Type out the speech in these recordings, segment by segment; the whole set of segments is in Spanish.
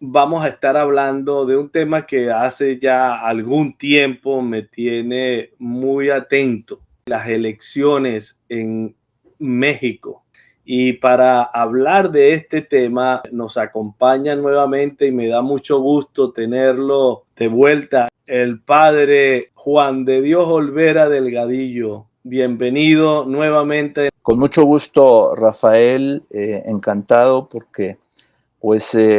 vamos a estar hablando de un tema que hace ya algún tiempo me tiene muy atento, las elecciones en México. Y para hablar de este tema nos acompaña nuevamente y me da mucho gusto tenerlo de vuelta el padre Juan de Dios Olvera Delgadillo. Bienvenido nuevamente. Con mucho gusto, Rafael, encantado porque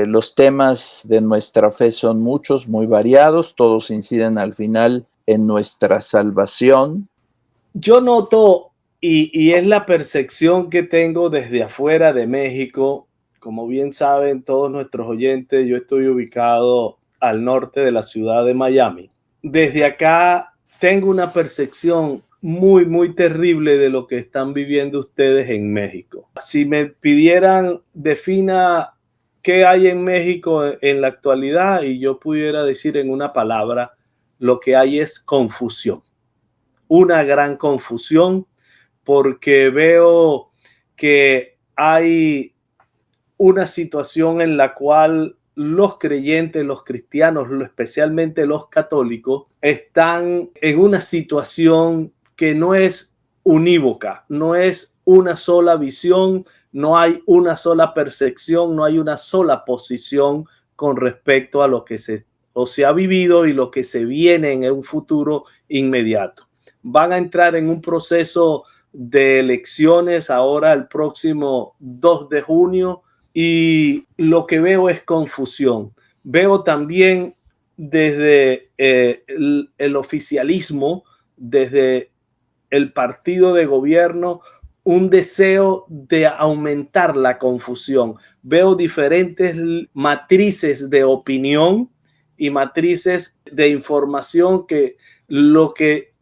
los temas de nuestra fe son muchos, muy variados, todos inciden al final en nuestra salvación. Yo noto, y es la percepción que tengo desde afuera de México, como bien saben todos nuestros oyentes, yo estoy ubicado al norte de la ciudad de Miami. Desde acá tengo una percepción muy, muy terrible de lo que están viviendo ustedes en México. Si me pidieran, defina qué hay en México en la actualidad y yo pudiera decir en una palabra, lo que hay es confusión. Una gran confusión porque veo que hay una situación en la cual los creyentes, los cristianos, especialmente los católicos, están en una situación que no es unívoca, no es una sola visión, no hay una sola percepción, no hay una sola posición con respecto a lo que se ha vivido y lo que se viene en un futuro inmediato. Van a entrar en un proceso de elecciones ahora el próximo 2 de junio y lo que veo es confusión. Veo también desde el oficialismo, desde el partido de gobierno, un deseo de aumentar la confusión. Veo diferentes matrices de opinión y matrices de información que lo que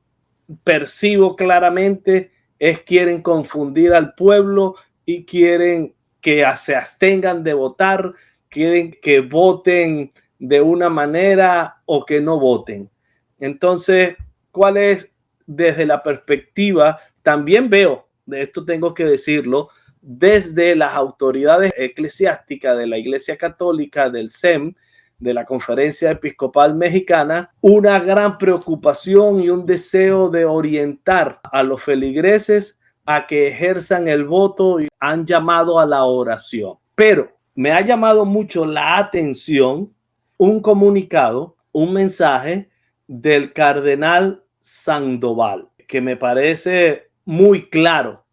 percibo claramente es quieren confundir al pueblo y quieren que se abstengan de votar, quieren que voten de una manera o que no voten. Entonces, ¿cuál es desde la perspectiva? También veo, de esto tengo que decirlo, desde las autoridades eclesiásticas de la Iglesia Católica, del SEM, de la Conferencia Episcopal Mexicana, una gran preocupación y un deseo de orientar a los feligreses a que ejerzan el voto y han llamado a la oración. Pero me ha llamado mucho la atención un comunicado, un mensaje del cardenal Sandoval, que me parece muy claro.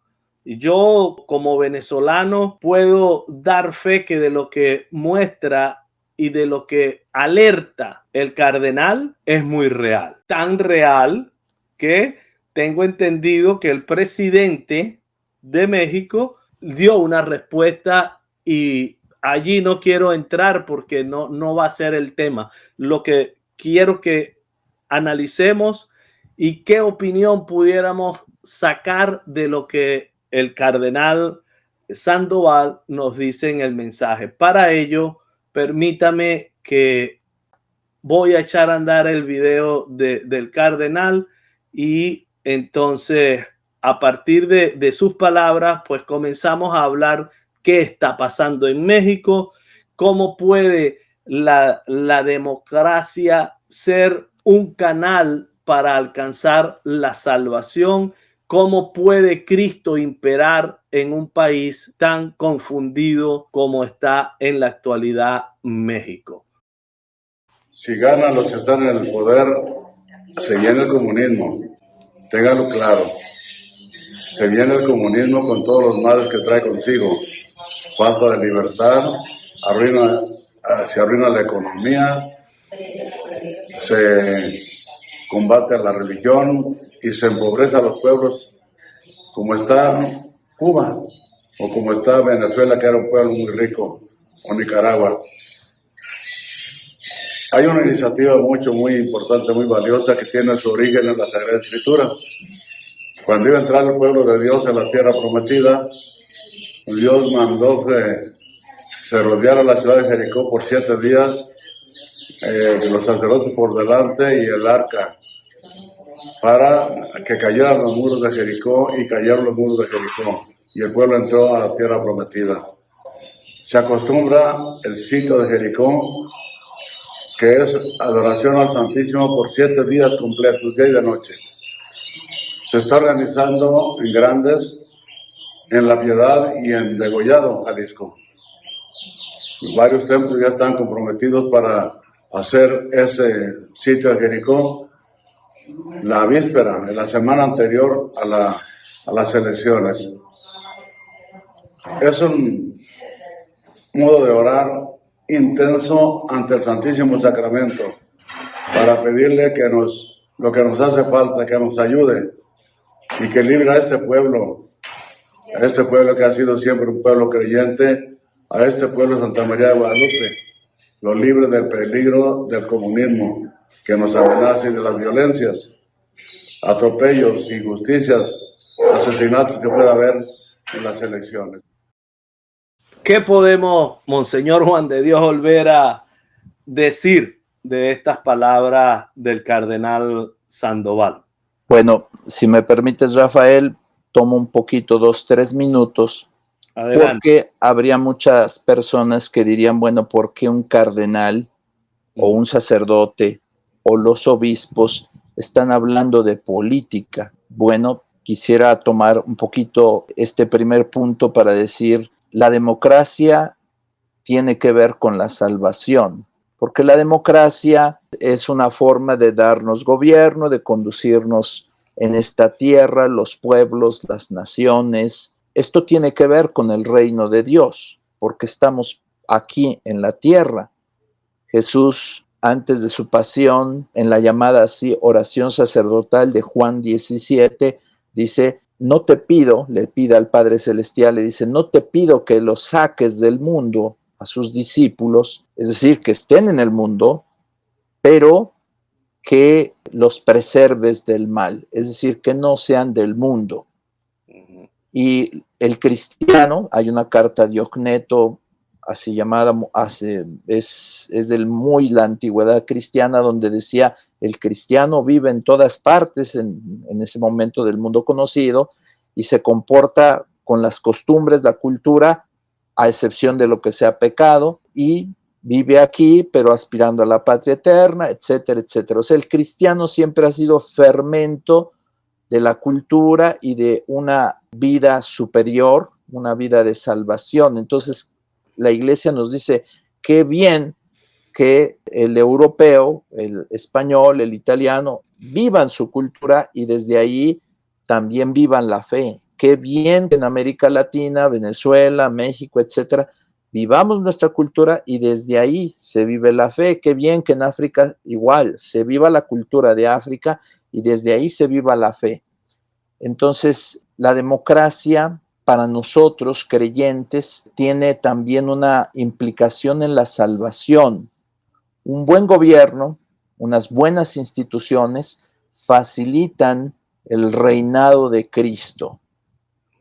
Yo como venezolano puedo dar fe que de lo que muestra y de lo que alerta el cardenal es muy real. Tan real que tengo entendido que el presidente de México dio una respuesta y allí no quiero entrar porque no va a ser el tema. Lo que quiero que analicemos y qué opinión pudiéramos sacar de lo que el cardenal Sandoval nos dice en el mensaje. Para ello, permítame que voy a echar a andar el video del cardenal y entonces a partir de sus palabras pues comenzamos a hablar qué está pasando en México, cómo puede la democracia ser un canal para alcanzar la salvación, cómo puede Cristo imperar en un país tan confundido como está en la actualidad México. Si ganan los que están en el poder, se viene el comunismo, téngalo claro. Se viene el comunismo con todos los males que trae consigo. Falta de libertad, se arruina la economía, se combate a la religión y se empobrece a los pueblos como está Cuba o como está Venezuela, que era un pueblo muy rico, o Nicaragua. Hay una iniciativa muy importante, muy valiosa, que tiene su origen en la Sagrada Escritura. Cuando iba a entrar el pueblo de Dios en la tierra prometida, Dios mandó que se rodeara la ciudad de Jericó por 7 días, los sacerdotes por delante y el arca, para que cayeran los muros de Jericó, y cayeron los muros de Jericó, y el pueblo entró a la tierra prometida. se acostumbra el sitio de Jericó, que es adoración al Santísimo por 7 días completos, día y de noche. Se está organizando en Grandes, en La Piedad y en Degollado, Jalisco. Varios templos ya están comprometidos para hacer ese sitio de Jericó la víspera, en la semana anterior a las elecciones. Es un modo de orar intenso ante el Santísimo Sacramento para pedirle que lo que nos hace falta, que nos ayude y que libre a este pueblo que ha sido siempre un pueblo creyente, a este pueblo de Santa María de Guadalupe, lo libre del peligro del comunismo que nos amenaza y de las violencias, atropellos, injusticias, asesinatos que pueda haber en las elecciones. ¿Qué podemos, Monseñor Juan de Dios Olvera, decir de estas palabras del cardenal Sandoval? Bueno, si me permites, Rafael, tomo un poquito, 2-3 minutos. Adelante. Porque habría muchas personas que dirían, bueno, ¿por qué un cardenal o un sacerdote o los obispos están hablando de política? Bueno, quisiera tomar un poquito este primer punto para decir, la democracia tiene que ver con la salvación, porque la democracia es una forma de darnos gobierno, de conducirnos en esta tierra, los pueblos, las naciones. Esto tiene que ver con el reino de Dios, porque estamos aquí en la tierra. Jesús, antes de su pasión, en la llamada así oración sacerdotal de Juan 17, dice, no te pido, le pide al Padre Celestial, le dice, no te pido que los saques del mundo a sus discípulos, es decir, que estén en el mundo, pero que los preserves del mal, es decir, que no sean del mundo. Y el cristiano, hay una carta de Diogneto, así llamada, es de la antigüedad cristiana, donde decía, el cristiano vive en todas partes, en ese momento del mundo conocido, y se comporta con las costumbres, la cultura, a excepción de lo que sea pecado, y vive aquí, pero aspirando a la patria eterna, etcétera, etcétera. O sea, el cristiano siempre ha sido fermento de la cultura y de una vida superior, una vida de salvación. Entonces, la Iglesia nos dice, qué bien que el europeo, el español, el italiano, vivan su cultura y desde ahí también vivan la fe. Qué bien que en América Latina, Venezuela, México, etcétera, vivamos nuestra cultura y desde ahí se vive la fe. Qué bien que en África igual se viva la cultura de África y desde ahí se viva la fe. Entonces, la democracia para nosotros creyentes tiene también una implicación en la salvación. Un buen gobierno, unas buenas instituciones facilitan el reinado de Cristo.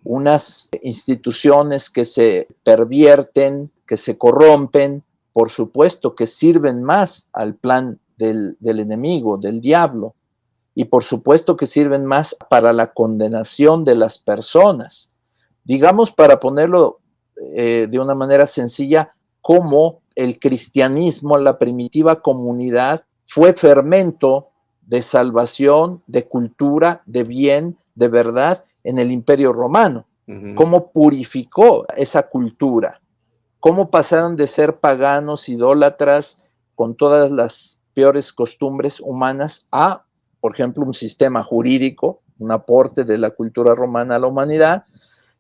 Unas instituciones que se pervierten, que se corrompen, por supuesto que sirven más al plan del enemigo, del diablo, y por supuesto que sirven más para la condenación de las personas. Digamos, para ponerlo de una manera sencilla, cómo el cristianismo, la primitiva comunidad, fue fermento de salvación, de cultura, de bien, de verdad, en el Imperio Romano. Cómo purificó esa cultura, cómo pasaron de ser paganos, idólatras, con todas las peores costumbres humanas, a, por ejemplo, un sistema jurídico, un aporte de la cultura romana a la humanidad,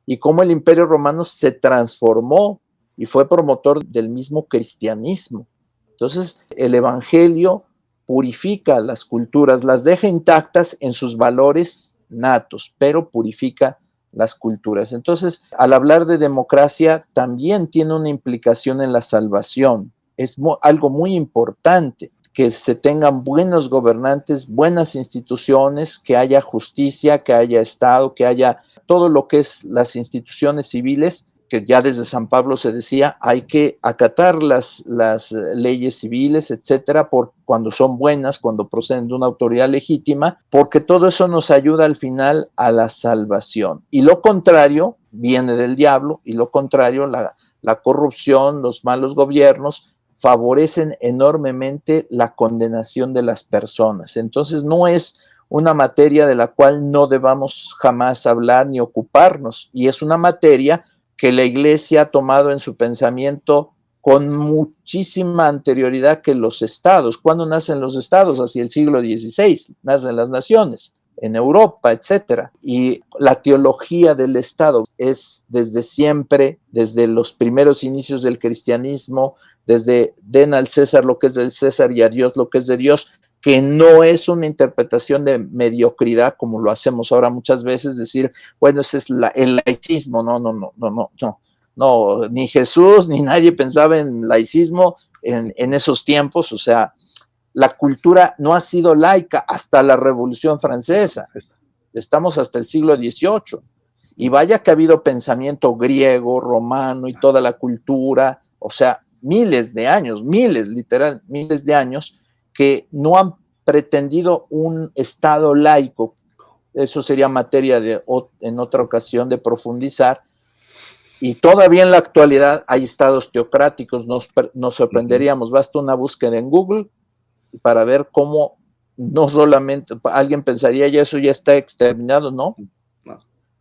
y cómo el Imperio Romano se transformó y fue promotor del mismo cristianismo. Entonces, el Evangelio purifica las culturas, las deja intactas en sus valores natos, pero purifica las culturas. Entonces, al hablar de democracia, también tiene una implicación en la salvación. Es algo muy importante que se tengan buenos gobernantes, buenas instituciones, que haya justicia, que haya Estado, que haya todo lo que es las instituciones civiles, que ya desde San Pablo se decía, hay que acatar las leyes civiles, etcétera, cuando son buenas, cuando proceden de una autoridad legítima, porque todo eso nos ayuda al final a la salvación. Y lo contrario, viene del diablo, y lo contrario, la corrupción, los malos gobiernos favorecen enormemente la condenación de las personas. Entonces no es una materia de la cual no debamos jamás hablar ni ocuparnos, y es una materia que la Iglesia ha tomado en su pensamiento con muchísima anterioridad que los estados. ¿Cuándo nacen los estados? Hacia el siglo XVI, nacen las naciones, en Europa, etcétera. Y la teología del Estado es desde siempre, desde los primeros inicios del cristianismo, desde den al César lo que es del César y a Dios lo que es de Dios, que no es una interpretación de mediocridad como lo hacemos ahora muchas veces, decir, bueno, ese es el laicismo. No, ni Jesús ni nadie pensaba en laicismo en esos tiempos. O sea, la cultura no ha sido laica hasta la Revolución Francesa. Estamos hasta el siglo XVIII. Y vaya que ha habido pensamiento griego, romano y toda la cultura, o sea, miles de años, literal, miles de años, que no han pretendido un Estado laico. Eso sería materia en otra ocasión de profundizar. Y todavía en la actualidad hay estados teocráticos, nos sorprenderíamos. Basta una búsqueda en Google para ver cómo no solamente alguien pensaría ya eso ya está exterminado, no.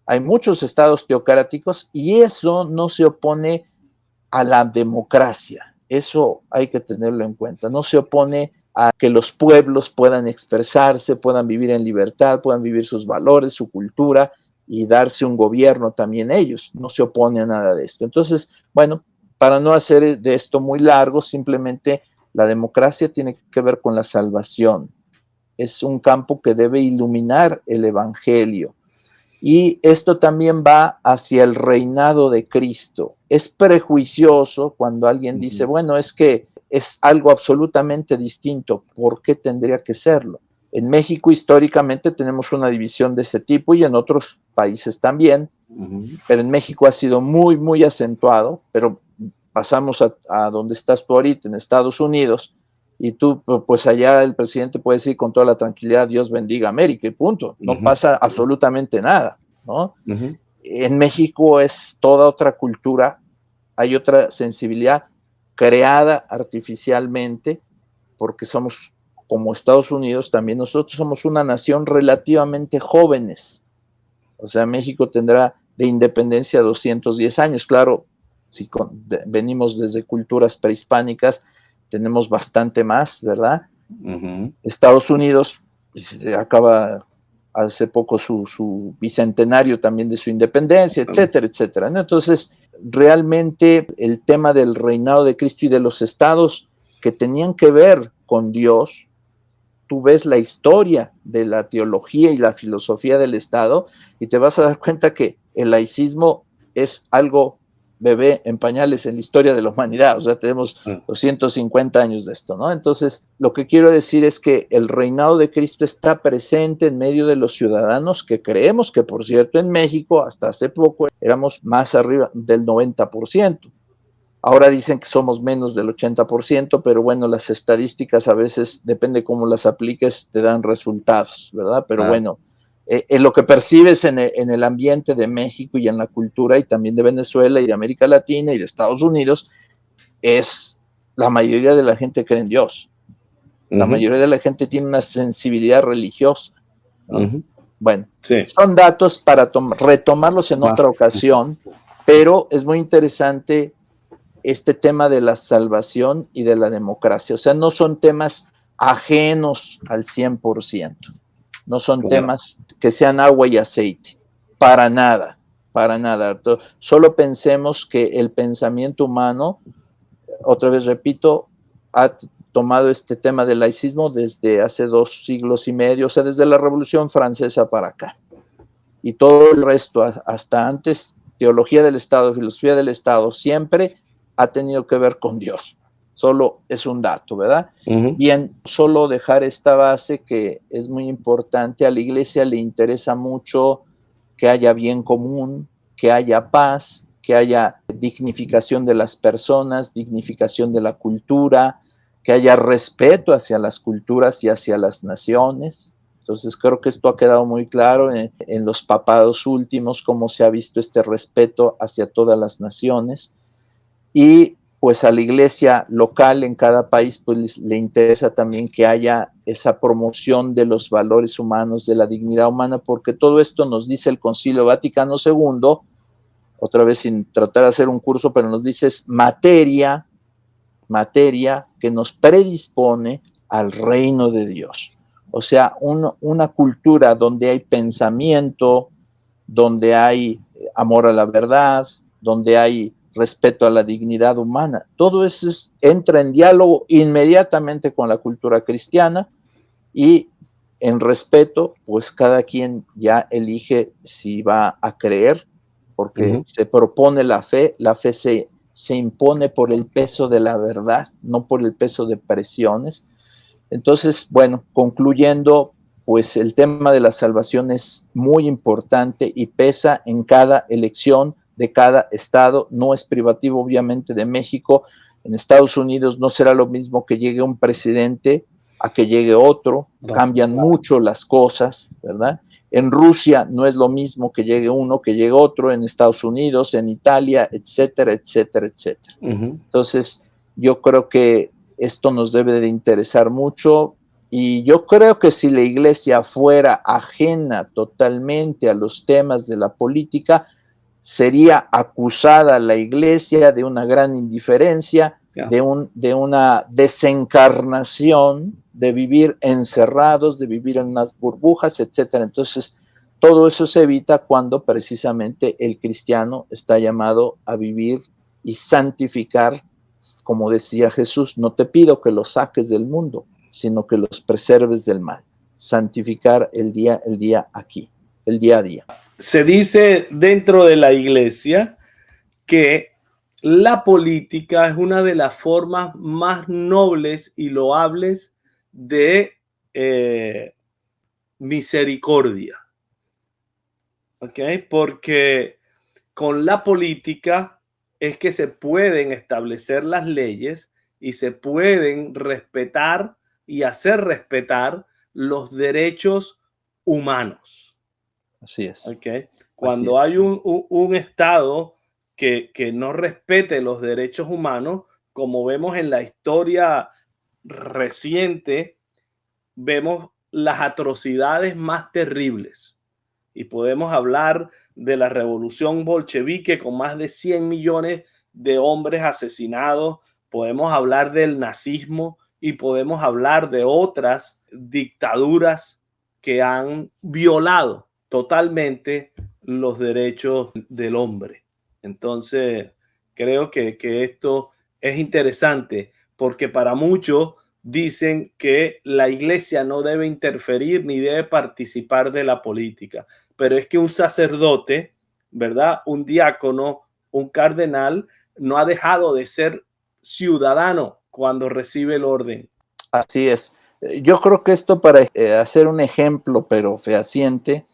Hay muchos estados teocráticos y eso no se opone a la democracia. Eso hay que tenerlo en cuenta. No se opone a que los pueblos puedan expresarse, puedan vivir en libertad, puedan vivir sus valores, su cultura y darse un gobierno también ellos. No se opone a nada de esto. Entonces, bueno, para no hacer de esto muy largo, simplemente la democracia tiene que ver con la salvación. Es un campo que debe iluminar el evangelio. Y esto también va hacia el reinado de Cristo. Es prejuicioso cuando alguien dice, bueno, es que es algo absolutamente distinto. ¿Por qué tendría que serlo? En México históricamente tenemos una división de ese tipo y en otros países también, pero en México ha sido muy, muy acentuado. Pero pasamos a donde estás tú ahorita, en Estados Unidos, y tú, pues allá el presidente puede decir con toda la tranquilidad, Dios bendiga América y punto. No pasa absolutamente nada, ¿no? En México es toda otra cultura, hay otra sensibilidad creada artificialmente, porque somos, como Estados Unidos, también nosotros somos una nación relativamente jóvenes. O sea, México tendrá de independencia 210 años, claro, si venimos desde culturas prehispánicas, tenemos bastante más, ¿verdad? Estados Unidos acaba hace poco su bicentenario también de su independencia, etcétera, etcétera, ¿no? Entonces, realmente el tema del reinado de Cristo y de los estados que tenían que ver con Dios, tú ves la historia de la teología y la filosofía del Estado y te vas a dar cuenta que el laicismo es algo bebé en pañales en la historia de la humanidad. O sea, tenemos 250 años de esto, ¿no? Entonces, lo que quiero decir es que el reinado de Cristo está presente en medio de los ciudadanos que creemos que, por cierto, en México hasta hace poco éramos más arriba del 90%. Ahora dicen que somos menos del 80%, pero bueno, las estadísticas a veces, depende cómo las apliques, te dan resultados, ¿verdad? Pero bueno, en lo que percibes en el ambiente de México y en la cultura y también de Venezuela y de América Latina y de Estados Unidos, es la mayoría de la gente cree en Dios. La mayoría de la gente tiene una sensibilidad religiosa, ¿no? Bueno, son datos para retomarlos en otra ocasión, pero es muy interesante este tema de la salvación y de la democracia. O sea, no son temas ajenos al 100%. No son temas que sean agua y aceite. Para nada, para nada. Solo pensemos que el pensamiento humano, otra vez repito, ha tomado este tema del laicismo desde hace 2 siglos y medio, o sea, desde la Revolución Francesa para acá. Y todo el resto, hasta antes, teología del Estado, filosofía del Estado, siempre ha tenido que ver con Dios. Solo es un dato, ¿verdad? Bien, solo dejar esta base que es muy importante. A la Iglesia le interesa mucho que haya bien común, que haya paz, que haya dignificación de las personas, dignificación de la cultura, que haya respeto hacia las culturas y hacia las naciones. Entonces creo que esto ha quedado muy claro en los papados últimos, cómo se ha visto este respeto hacia todas las naciones. Y pues a la iglesia local en cada país pues le interesa también que haya esa promoción de los valores humanos, de la dignidad humana, porque todo esto nos dice el Concilio Vaticano II, otra vez sin tratar de hacer un curso, pero nos dice es materia que nos predispone al reino de Dios. O sea, una cultura donde hay pensamiento, donde hay amor a la verdad, donde hay respeto a la dignidad humana. Todo eso entra en diálogo inmediatamente con la cultura cristiana y en respeto, pues cada quien ya elige si va a creer, porque se propone la fe se impone por el peso de la verdad, no por el peso de presiones. Entonces, bueno, concluyendo, pues el tema de la salvación es muy importante y pesa en cada elección de cada estado, no es privativo obviamente de México. En Estados Unidos no será lo mismo que llegue un presidente a que llegue otro, cambian mucho las cosas, ¿verdad? En Rusia no es lo mismo que llegue uno que llegue otro, en Estados Unidos, en Italia, etcétera, etcétera, etcétera. Entonces, yo creo que esto nos debe de interesar mucho y yo creo que si la iglesia fuera ajena totalmente a los temas de la política, sería acusada la iglesia de una gran indiferencia, de una desencarnación, de vivir encerrados, de vivir en unas burbujas, etcétera. Entonces, todo eso se evita cuando precisamente el cristiano está llamado a vivir y santificar, como decía Jesús, no te pido que los saques del mundo, sino que los preserves del mal. Santificar el día aquí, el día a día. Se dice dentro de la iglesia que la política es una de las formas más nobles y loables de misericordia. ¿Ok? Porque con la política es que se pueden establecer las leyes y se pueden respetar y hacer respetar los derechos humanos. Así es. ¿Okay? Cuando hay un Estado que no respete los derechos humanos, como vemos en la historia reciente, vemos las atrocidades más terribles. Y podemos hablar de la revolución bolchevique con más de 100 millones de hombres asesinados. Podemos hablar del nazismo y podemos hablar de otras dictaduras que han violado totalmente los derechos del hombre. Entonces, creo que esto es interesante porque para muchos dicen que la iglesia no debe interferir ni debe participar de la política. Pero es que un sacerdote, ¿verdad? Un diácono, un cardenal, no ha dejado de ser ciudadano cuando recibe el orden. Así es. Yo creo que esto para hacer un ejemplo, pero fehaciente,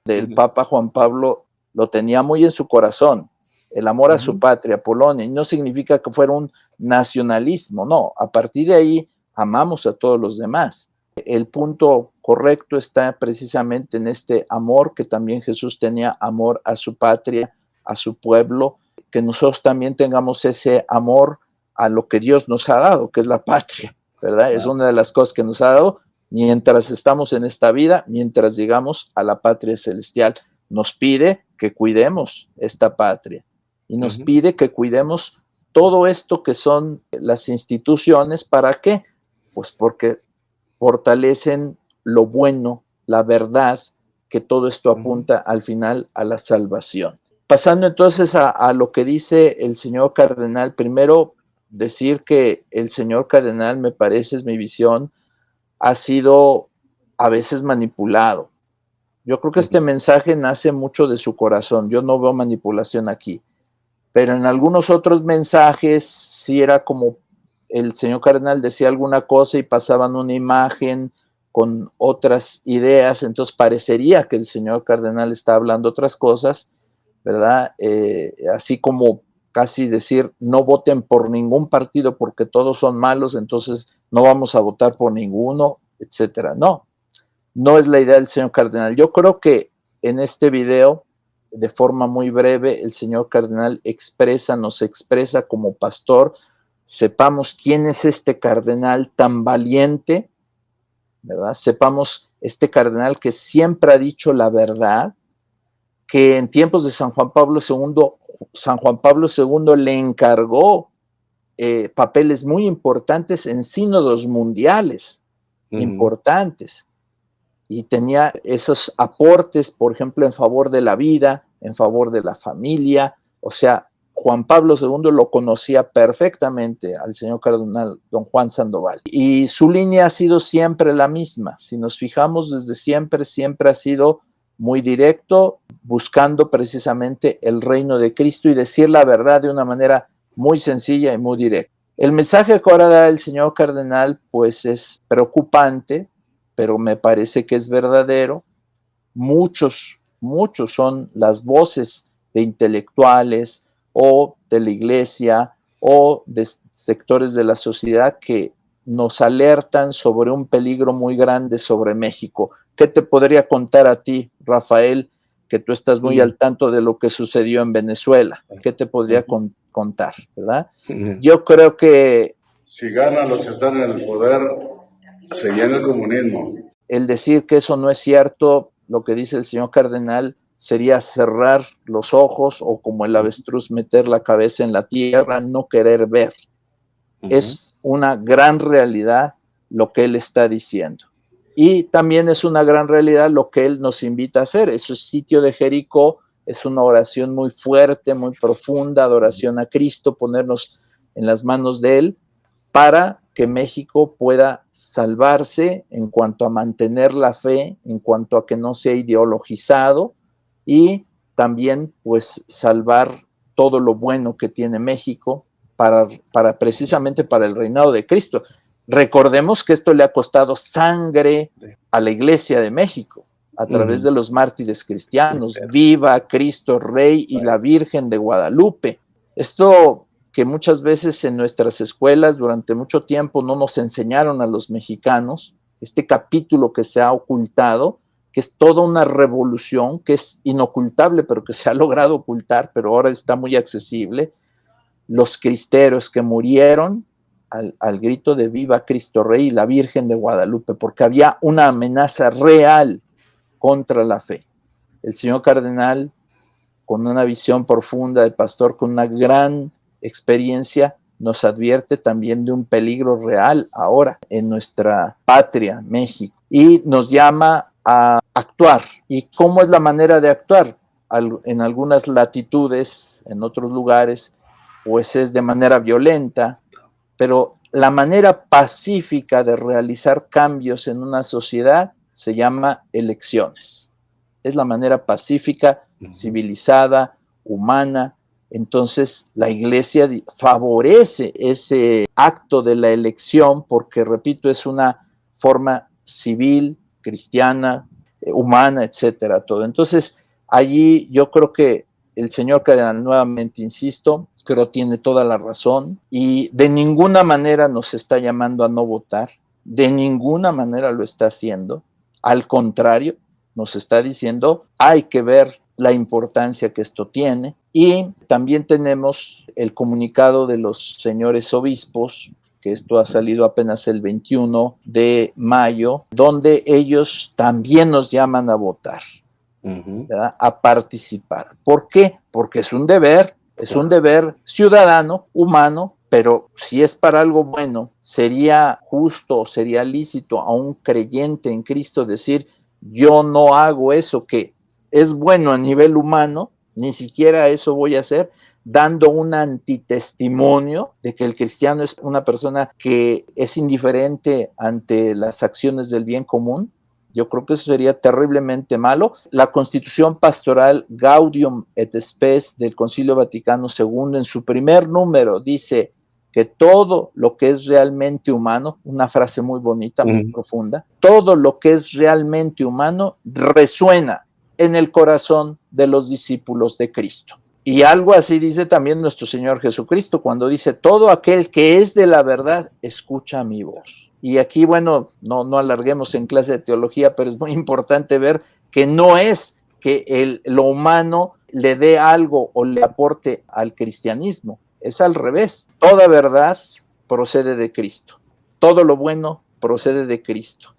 del Papa Juan Pablo, lo tenía muy en su corazón, el amor a su patria, Polonia, y no significa que fuera un nacionalismo, no, a partir de ahí amamos a todos los demás. El punto correcto está precisamente en este amor que también Jesús tenía, amor a su patria, a su pueblo, que nosotros también tengamos ese amor a lo que Dios nos ha dado, que es la patria, ¿verdad? Es una de las cosas que nos ha dado mientras estamos en esta vida, mientras llegamos a la patria celestial. Nos pide que cuidemos esta patria y nos pide que cuidemos todo esto que son las instituciones. ¿Para qué? Pues porque fortalecen lo bueno, la verdad, que todo esto apunta al final a la salvación. Pasando entonces a lo que dice el señor cardenal, primero decir que el señor cardenal, me parece, es mi visión, ha sido a veces manipulado. Yo creo que este mensaje nace mucho de su corazón, yo no veo manipulación aquí, pero en algunos otros mensajes sí era como el señor cardenal decía alguna cosa y pasaban una imagen con otras ideas, entonces parecería que el señor cardenal está hablando otras cosas, ¿verdad? Así como casi decir, no voten por ningún partido porque todos son malos, entonces no vamos a votar por ninguno, etcétera. No, no es la idea del señor cardenal. Yo creo que en este video, de forma muy breve, el señor cardenal nos expresa como pastor, sepamos quién es este cardenal tan valiente, ¿verdad? Sepamos este cardenal que siempre ha dicho la verdad, que en tiempos de San Juan Pablo II le encargó papeles muy importantes en sínodos mundiales, importantes, y tenía esos aportes, por ejemplo, en favor de la vida, en favor de la familia. O sea, Juan Pablo II lo conocía perfectamente al señor cardenal don Juan Sandoval, y su línea ha sido siempre la misma. Si nos fijamos, desde siempre ha sido muy directo, buscando precisamente el reino de Cristo y decir la verdad de una manera muy sencilla y muy directa. El mensaje que ahora da el señor cardenal pues es preocupante, pero me parece que es verdadero. Muchos son las voces de intelectuales o de la iglesia o de sectores de la sociedad que nos alertan sobre un peligro muy grande sobre México. ¿Qué te podría contar a ti, Rafael, que tú estás muy al tanto de lo que sucedió en Venezuela? ¿Qué te podría contar, verdad? Yo creo que si ganan los que están en el poder, se llena el comunismo. El decir que eso no es cierto, lo que dice el señor cardenal, sería cerrar los ojos o, como el avestruz, meter la cabeza en la tierra, no querer ver. Es una gran realidad lo que él está diciendo. Y también es una gran realidad lo que él nos invita a hacer. Ese sitio de Jericó es una oración muy fuerte, muy profunda, adoración a Cristo, ponernos en las manos de él para que México pueda salvarse en cuanto a mantener la fe, en cuanto a que no sea ideologizado, y también pues salvar todo lo bueno que tiene México para precisamente para el reinado de Cristo. Recordemos que esto le ha costado sangre a la Iglesia de México a través de los mártires cristianos. Viva Cristo Rey y la Virgen de Guadalupe. Esto que muchas veces en nuestras escuelas durante mucho tiempo no nos enseñaron a los mexicanos, este capítulo que se ha ocultado, que es toda una revolución, que es inocultable, pero que se ha logrado ocultar, pero ahora está muy accesible. Los cristeros que murieron al grito de Viva Cristo Rey y la Virgen de Guadalupe, porque había una amenaza real contra la fe. El señor cardenal, con una visión profunda de pastor, con una gran experiencia, nos advierte también de un peligro real ahora en nuestra patria, México, y nos llama a actuar. ¿Y cómo es la manera de actuar? En algunas latitudes, en otros lugares, pues es de manera violenta, pero la manera pacífica de realizar cambios en una sociedad se llama elecciones. Es la manera pacífica, civilizada, humana. Entonces la Iglesia favorece ese acto de la elección porque, repito, es una forma civil, cristiana, humana, etcétera, todo. Entonces allí yo creo que el señor cardenal, nuevamente insisto, creo tiene toda la razón, y de ninguna manera nos está llamando a no votar, de ninguna manera lo está haciendo. Al contrario, nos está diciendo hay que ver la importancia que esto tiene. Y también tenemos el comunicado de los señores obispos, que esto ha salido apenas el 21 de mayo, donde ellos también nos llaman a votar, ¿verdad? A participar. ¿Por qué? Porque es un deber ciudadano, humano, pero si es para algo bueno, sería justo, sería lícito a un creyente en Cristo decir, yo no hago eso que es bueno a nivel humano, ni siquiera eso voy a hacer, dando un antitestimonio de que el cristiano es una persona que es indiferente ante las acciones del bien común. Yo creo que eso sería terriblemente malo. La Constitución Pastoral Gaudium et Spes del Concilio Vaticano II, en su primer número, dice que todo lo que es realmente humano, una frase muy bonita, muy profunda, todo lo que es realmente humano resuena en el corazón de los discípulos de Cristo. Y algo así dice también nuestro Señor Jesucristo cuando dice, todo aquel que es de la verdad, escucha mi voz. Y aquí, bueno, no alarguemos en clase de teología, pero es muy importante ver que no es que lo humano le dé algo o le aporte al cristianismo, es al revés. Toda verdad procede de Cristo, todo lo bueno procede de Cristo.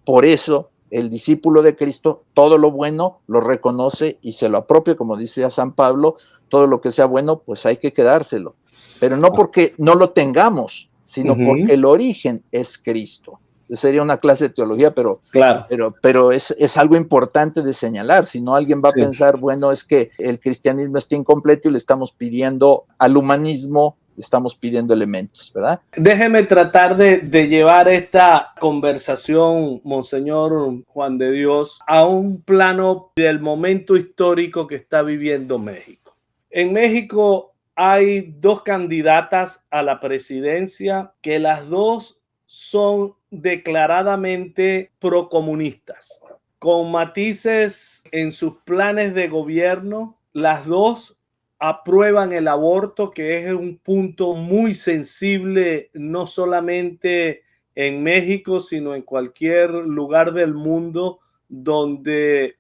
Por eso el discípulo de Cristo todo lo bueno lo reconoce y se lo apropia, como dice San Pablo, todo lo que sea bueno pues hay que quedárselo, pero no porque no lo tengamos, sino porque el origen es Cristo. Sería una clase de teología, pero Claro. pero es algo importante de señalar, si no alguien va a pensar, bueno, es que el cristianismo está incompleto y le estamos pidiendo al humanismo, le estamos pidiendo elementos, ¿verdad? Déjeme tratar de llevar esta conversación, Monseñor Juan de Dios, a un plano del momento histórico que está viviendo México. En México hay dos candidatas a la presidencia que las dos son declaradamente procomunistas, con matices en sus planes de gobierno. Las dos aprueban el aborto, que es un punto muy sensible, no solamente en México, sino en cualquier lugar del mundo donde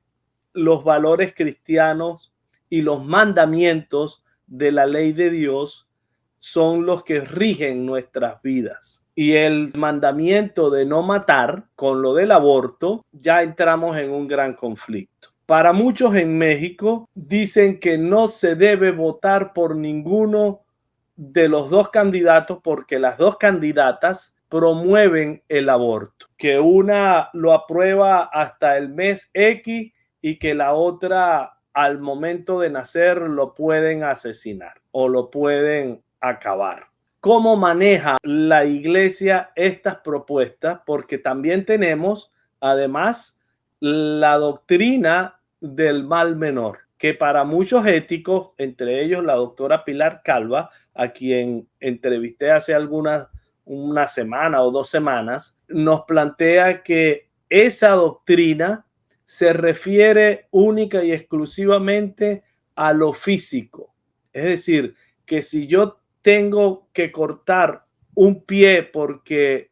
los valores cristianos y los mandamientos de la ley de Dios son los que rigen nuestras vidas. Y el mandamiento de no matar, con lo del aborto, ya entramos en un gran conflicto. Para muchos en México dicen que no se debe votar por ninguno de los dos candidatos porque las dos candidatas promueven el aborto, que una lo aprueba hasta el mes X y que la otra al momento de nacer lo pueden asesinar o lo pueden acabar. ¿Cómo maneja la iglesia estas propuestas? Porque también tenemos, además, la doctrina del mal menor, que para muchos éticos, entre ellos la doctora Pilar Calva, a quien entrevisté hace una semana o 2 semanas, nos plantea que esa doctrina se refiere única y exclusivamente a lo físico. Es decir, que si yo tengo que cortar un pie porque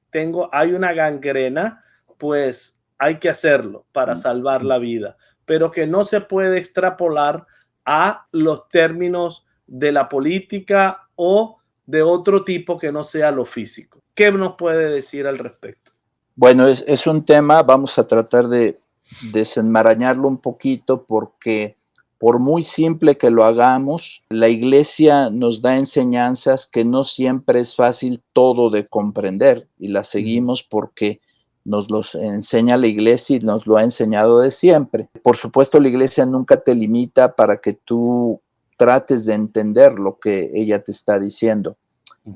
hay una gangrena, pues hay que hacerlo para salvar la vida, pero que no se puede extrapolar a los términos de la política o de otro tipo que no sea lo físico. ¿Qué nos puede decir al respecto? Bueno, es un tema, vamos a tratar de desenmarañarlo un poquito porque por muy simple que lo hagamos, la iglesia nos da enseñanzas que no siempre es fácil todo de comprender y las seguimos porque nos los enseña la iglesia y nos lo ha enseñado de siempre. Por supuesto, la iglesia nunca te limita para que tú trates de entender lo que ella te está diciendo.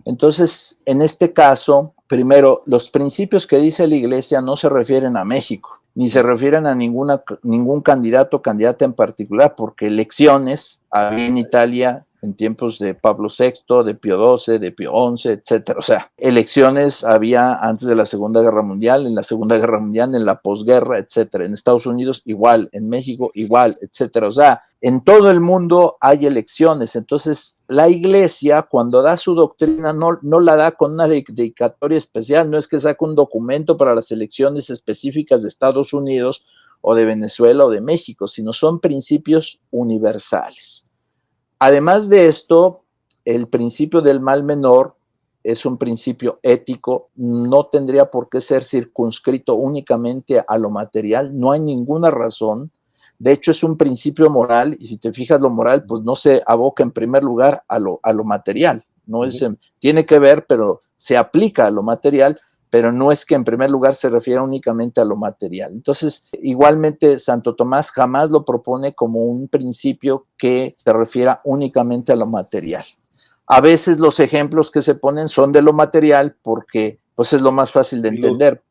Entonces, en este caso, primero, los principios que dice la iglesia no se refieren a México, ni se refieren a ningún candidato o candidata en particular, porque elecciones había en Italia en tiempos de Pablo VI, de Pío XII, de Pío XI, etcétera. O sea, elecciones había antes de la Segunda Guerra Mundial, en la Segunda Guerra Mundial, en la posguerra, etcétera. En Estados Unidos igual, en México igual, etcétera. O sea, en todo el mundo hay elecciones. Entonces, la iglesia, cuando da su doctrina, no la da con una dedicatoria especial, no es que saque un documento para las elecciones específicas de Estados Unidos o de Venezuela o de México, sino son principios universales. Además de esto, el principio del mal menor es un principio ético, no tendría por qué ser circunscrito únicamente a lo material, no hay ninguna razón. De hecho, es un principio moral, y si te fijas, lo moral, pues no se aboca en primer lugar a lo material, no es, tiene que ver, pero se aplica a lo material, pero no es que en primer lugar se refiera únicamente a lo material. Entonces, igualmente, Santo Tomás jamás lo propone como un principio que se refiera únicamente a lo material. A veces los ejemplos que se ponen son de lo material porque pues es lo más fácil de entender,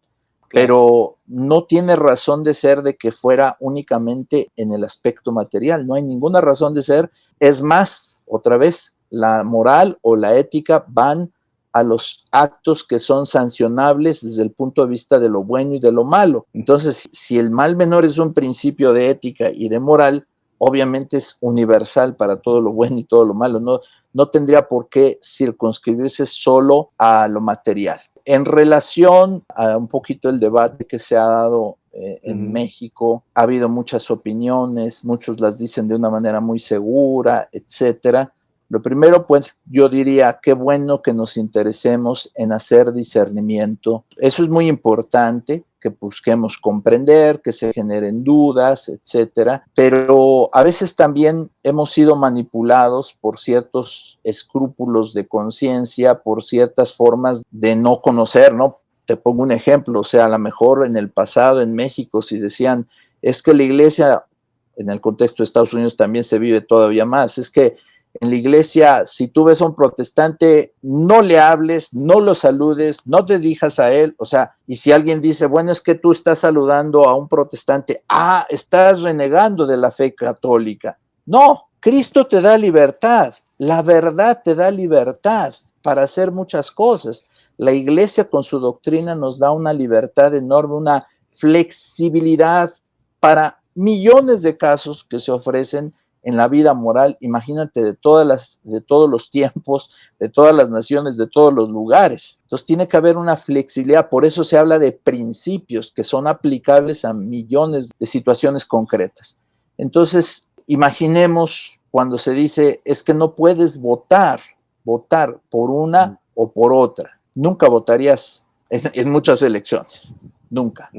pero no tiene razón de ser de que fuera únicamente en el aspecto material, no hay ninguna razón de ser. Es más, otra vez, la moral o la ética van a los actos que son sancionables desde el punto de vista de lo bueno y de lo malo. Entonces, si el mal menor es un principio de ética y de moral, obviamente es universal para todo lo bueno y todo lo malo, no tendría por qué circunscribirse solo a lo material. En relación a un poquito el debate que se ha dado en México, ha habido muchas opiniones, muchos las dicen de una manera muy segura, etcétera. Lo primero, pues, yo diría, qué bueno que nos interesemos en hacer discernimiento. Eso es muy importante, que busquemos comprender, que se generen dudas, etcétera. Pero a veces también hemos sido manipulados por ciertos escrúpulos de conciencia, por ciertas formas de no conocer, ¿no? Te pongo un ejemplo, o sea, a lo mejor en el pasado en México, si decían, es que la iglesia, en el contexto de Estados Unidos también se vive todavía más, es que en la iglesia, si tú ves a un protestante, no le hables, no lo saludes, no te dirijas a él, o sea, y si alguien dice, bueno, es que tú estás saludando a un protestante, estás renegando de la fe católica. No, Cristo te da libertad, la verdad te da libertad para hacer muchas cosas. La iglesia con su doctrina nos da una libertad enorme, una flexibilidad para millones de casos que se ofrecen en la vida moral, imagínate, de todos los tiempos, de todas las naciones, de todos los lugares. Entonces tiene que haber una flexibilidad, por eso se habla de principios que son aplicables a millones de situaciones concretas. Entonces, imaginemos cuando se dice, es que no puedes votar por una o por otra. Nunca votarías en muchas elecciones, nunca.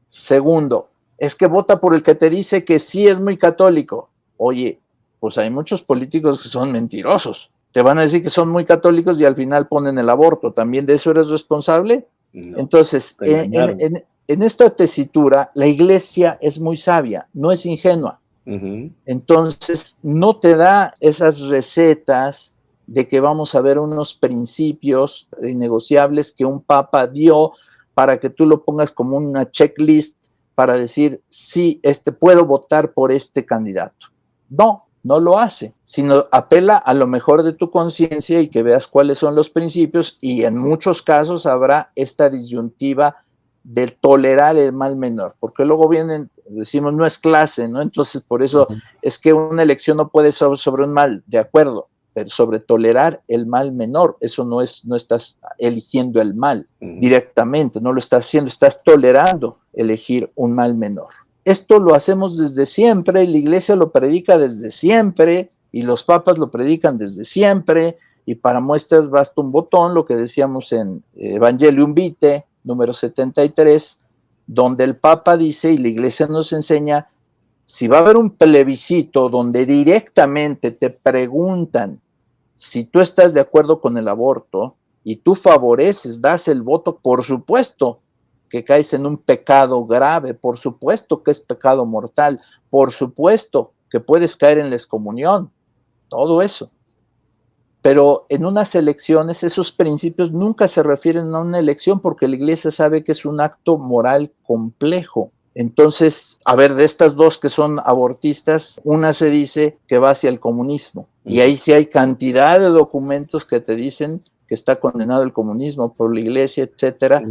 Segundo, es que vota por el que te dice que sí es muy católico. Oye, pues hay muchos políticos que son mentirosos. Te van a decir que son muy católicos y al final ponen el aborto. ¿También de eso eres responsable? No. Entonces, en esta tesitura, la iglesia es muy sabia, no es ingenua. Entonces, no te da esas recetas de que vamos a ver unos principios innegociables que un papa dio para que tú lo pongas como una checklist para decir, sí, puedo votar por este candidato. No lo hace, sino apela a lo mejor de tu conciencia y que veas cuáles son los principios, y en muchos casos habrá esta disyuntiva de tolerar el mal menor, porque luego decimos, no es clase, ¿no? Entonces, por eso es que una elección no puede ser sobre un mal, de acuerdo, pero sobre tolerar el mal menor, eso no estás eligiendo el mal directamente, no lo estás haciendo, estás tolerando elegir un mal menor. Esto lo hacemos desde siempre, la iglesia lo predica desde siempre, y los papas lo predican desde siempre, y para muestras basta un botón, lo que decíamos en Evangelium Vitae, número 73, donde el papa dice, y la iglesia nos enseña, si va a haber un plebiscito donde directamente te preguntan si tú estás de acuerdo con el aborto, y tú favoreces, das el voto, por supuesto que caes en un pecado grave, por supuesto que es pecado mortal, por supuesto que puedes caer en la excomunión, todo eso. Pero en unas elecciones esos principios nunca se refieren a una elección, porque la iglesia sabe que es un acto moral complejo. Entonces, a ver, de estas dos que son abortistas, una se dice que va hacia el comunismo, y ahí sí hay cantidad de documentos que te dicen que está condenado el comunismo por la iglesia, etcétera.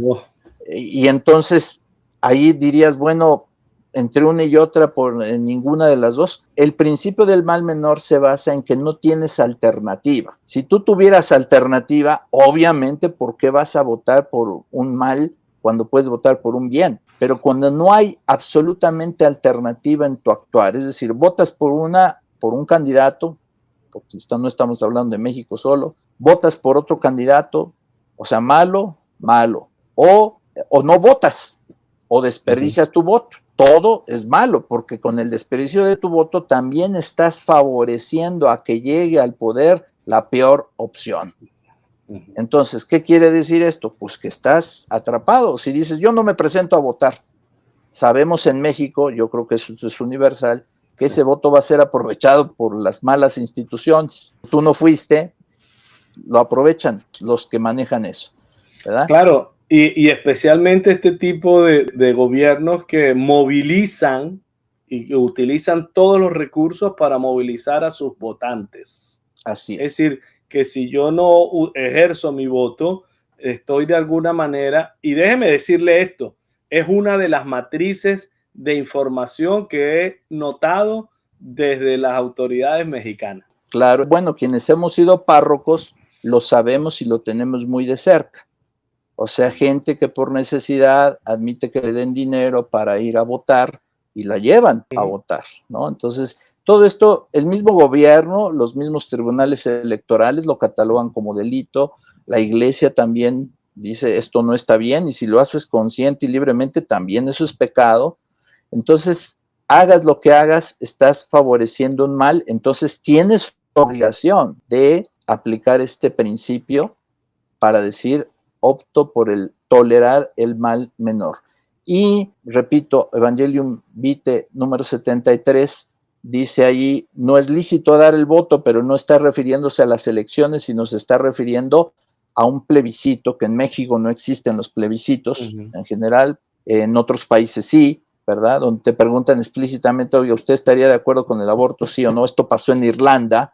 Y entonces ahí dirías, bueno, entre una y otra, en ninguna de las dos. El principio del mal menor se basa en que no tienes alternativa. Si tú tuvieras alternativa, obviamente, ¿por qué vas a votar por un mal cuando puedes votar por un bien? Pero cuando no hay absolutamente alternativa en tu actuar, es decir, votas por un candidato, porque no estamos hablando de México solo, votas por otro candidato, o sea, malo, o no votas, o desperdicias tu voto. Todo es malo, porque con el desperdicio de tu voto también estás favoreciendo a que llegue al poder la peor opción. Entonces, ¿qué quiere decir esto? Pues que estás atrapado. Si dices, yo no me presento a votar, sabemos en México, yo creo que eso es universal, que ese voto va a ser aprovechado por las malas instituciones. Tú no fuiste, lo aprovechan los que manejan eso, ¿verdad? Claro, y especialmente este tipo de gobiernos que movilizan y que utilizan todos los recursos para movilizar a sus votantes. Así es. Es decir, que si yo no ejerzo mi voto, estoy de alguna manera, y déjeme decirle esto, es una de las matrices de información que he notado desde las autoridades mexicanas. Claro, bueno, quienes hemos sido párrocos lo sabemos y lo tenemos muy de cerca. O sea, gente que por necesidad admite que le den dinero para ir a votar y la llevan a votar, ¿no? Entonces, todo esto, el mismo gobierno, los mismos tribunales electorales lo catalogan como delito, la iglesia también dice esto no está bien, y si lo haces consciente y libremente también eso es pecado. Entonces, hagas lo que hagas, estás favoreciendo un mal, entonces tienes obligación de aplicar este principio para decir opto por el tolerar el mal menor. Y repito, Evangelium Vitae número 73 dice allí, no es lícito dar el voto, pero no está refiriéndose a las elecciones, sino se está refiriendo a un plebiscito, que en México no existen los plebiscitos en general, en otros países sí, ¿verdad? Donde te preguntan explícitamente, oye, ¿usted estaría de acuerdo con el aborto, sí o no? Esto pasó en Irlanda,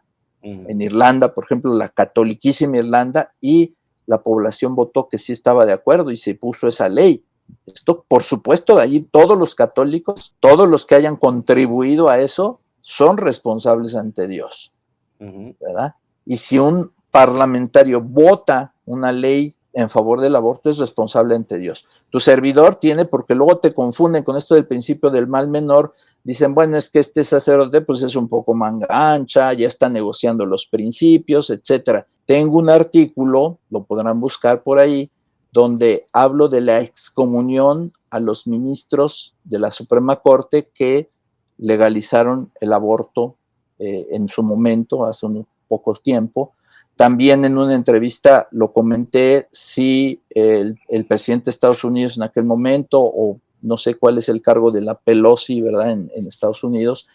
por ejemplo, la catoliquísima Irlanda, y la población votó que sí estaba de acuerdo y se puso esa ley. Esto, por supuesto, de allí todos los católicos, todos los que hayan contribuido a eso, son responsables ante Dios, ¿verdad? Y si un parlamentario vota una ley en favor del aborto, es responsable ante Dios. Tu servidor tiene, porque luego te confunden con esto del principio del mal menor, dicen, bueno, es que este sacerdote pues es un poco manga ancha, ya está negociando los principios, etcétera. Tengo un artículo, lo podrán buscar por ahí, donde hablo de la excomunión a los ministros de la Suprema Corte que legalizaron el aborto en su momento, hace un poco tiempo. También en una entrevista lo comenté, si el presidente de Estados Unidos en aquel momento, o no sé cuál es el cargo de la Pelosi, ¿verdad?, en Estados Unidos,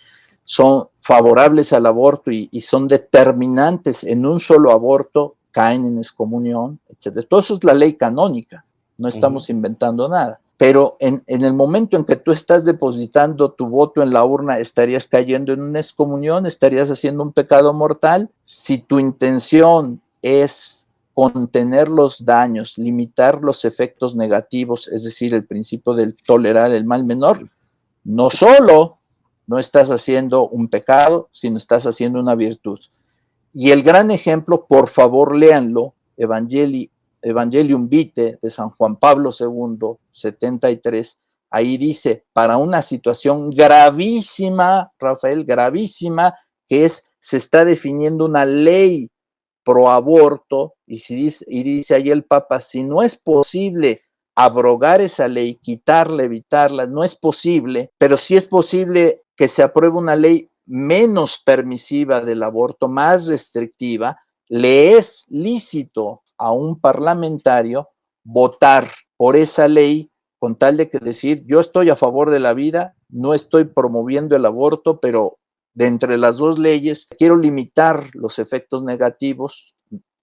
son favorables al aborto y son determinantes en un solo aborto, caen en excomunión, etc. Todo eso es la ley canónica, no estamos inventando nada. Pero en el momento en que tú estás depositando tu voto en la urna, estarías cayendo en una excomunión, estarías haciendo un pecado mortal. Si tu intención es contener los daños, limitar los efectos negativos, es decir, el principio del tolerar el mal menor, no solo no estás haciendo un pecado, sino estás haciendo una virtud. Y el gran ejemplo, por favor léanlo, Evangelium Vitae de San Juan Pablo II, 73, ahí dice, para una situación gravísima, Rafael, gravísima, que es, se está definiendo una ley pro aborto, y dice ahí el Papa, si no es posible abrogar esa ley, quitarla, evitarla, no es posible, pero sí es posible que se apruebe una ley menos permisiva del aborto, más restrictiva. Le es lícito a un parlamentario votar por esa ley con tal de que decir, yo estoy a favor de la vida, no estoy promoviendo el aborto, pero de entre las dos leyes quiero limitar los efectos negativos,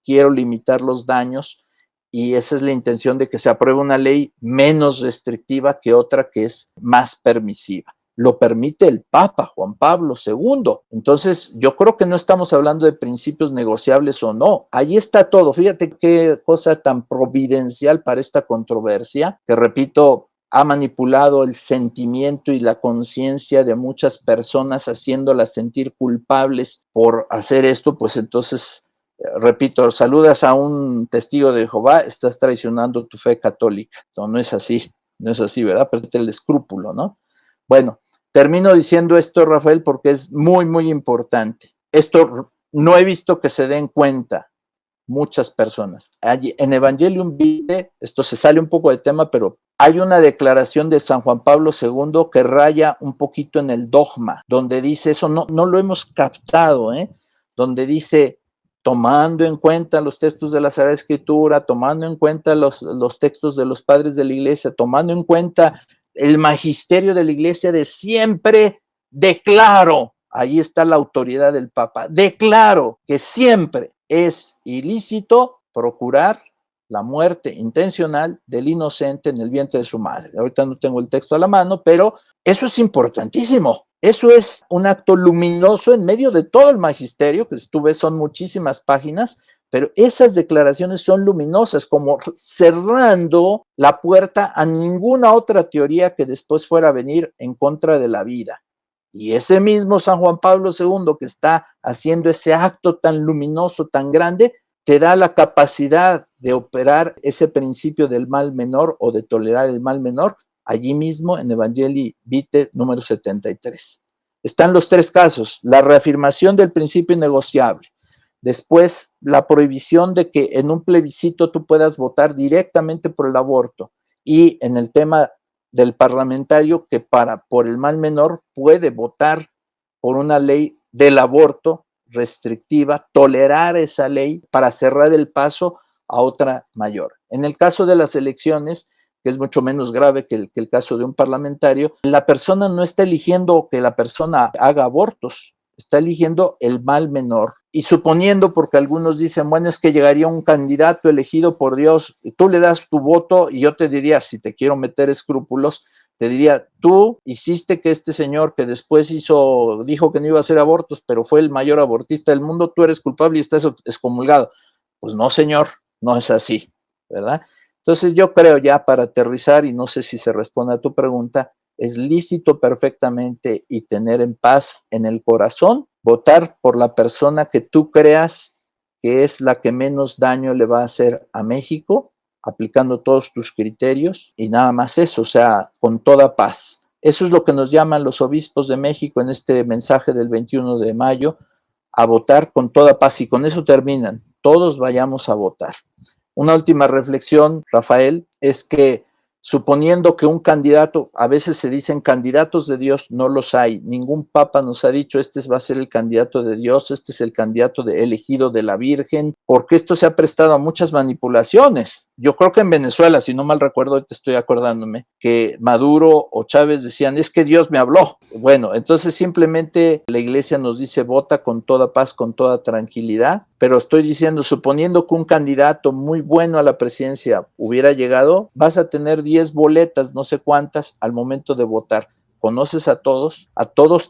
quiero limitar los daños, y esa es la intención de que se apruebe una ley menos restrictiva que otra que es más permisiva. Lo permite el Papa Juan Pablo II. Entonces, yo creo que no estamos hablando de principios negociables o no. Ahí está todo. Fíjate qué cosa tan providencial para esta controversia, que repito, ha manipulado el sentimiento y la conciencia de muchas personas, haciéndolas sentir culpables por hacer esto. Pues entonces, repito, saludas a un testigo de Jehová, estás traicionando tu fe católica. No es así, no es así, ¿verdad? Pero el escrúpulo, ¿no? Bueno, termino diciendo esto, Rafael, porque es muy, muy importante. Esto no he visto que se den cuenta muchas personas. En Evangelium Vitae, esto se sale un poco de tema, pero hay una declaración de San Juan Pablo II que raya un poquito en el dogma, donde dice, eso no lo hemos captado, donde dice, tomando en cuenta los textos de la Sagrada Escritura, tomando en cuenta los textos de los padres de la Iglesia, tomando en cuenta el magisterio de la Iglesia de siempre, declaro, ahí está la autoridad del Papa, declaro que siempre es ilícito procurar la muerte intencional del inocente en el vientre de su madre. Ahorita no tengo el texto a la mano, pero eso es importantísimo. Eso es un acto luminoso en medio de todo el magisterio, que tú ves son muchísimas páginas, pero esas declaraciones son luminosas, como cerrando la puerta a ninguna otra teoría que después fuera a venir en contra de la vida. Y ese mismo San Juan Pablo II que está haciendo ese acto tan luminoso, tan grande, te da la capacidad de operar ese principio del mal menor o de tolerar el mal menor allí mismo en Evangelii Vitae número 73. Están los tres casos: la reafirmación del principio innegociable, después la prohibición de que en un plebiscito tú puedas votar directamente por el aborto, y en el tema del parlamentario que por el mal menor puede votar por una ley del aborto restrictiva, tolerar esa ley para cerrar el paso a otra mayor. En el caso de las elecciones, que es mucho menos grave que el caso de un parlamentario, la persona no está eligiendo que la persona haga abortos, está eligiendo el mal menor. Y suponiendo, porque algunos dicen, bueno, es que llegaría un candidato elegido por Dios, y tú le das tu voto, y yo te diría, si te quiero meter escrúpulos, te diría, tú hiciste que este señor que después dijo que no iba a hacer abortos, pero fue el mayor abortista del mundo, tú eres culpable y estás excomulgado. Pues no, señor, no es así, ¿verdad? Entonces yo creo, ya para aterrizar, y no sé si se responde a tu pregunta, es lícito perfectamente y tener en paz en el corazón, votar por la persona que tú creas que es la que menos daño le va a hacer a México, aplicando todos tus criterios, y nada más eso, o sea, con toda paz. Eso es lo que nos llaman los obispos de México en este mensaje del 21 de mayo, a votar con toda paz, y con eso terminan, todos vayamos a votar. Una última reflexión, Rafael, es que suponiendo que un candidato, a veces se dicen candidatos de Dios, no los hay. Ningún papa nos ha dicho, este va a ser el candidato de Dios, este es el candidato elegido de la Virgen, porque esto se ha prestado a muchas manipulaciones. Yo creo que en Venezuela, si no mal recuerdo, te estoy acordándome, que Maduro o Chávez decían, es que Dios me habló. Bueno, entonces simplemente la iglesia nos dice, vota con toda paz, con toda tranquilidad, pero estoy diciendo, suponiendo que un candidato muy bueno a la presidencia hubiera llegado, vas a tener 10 boletas, no sé cuántas, al momento de votar. Conoces a todos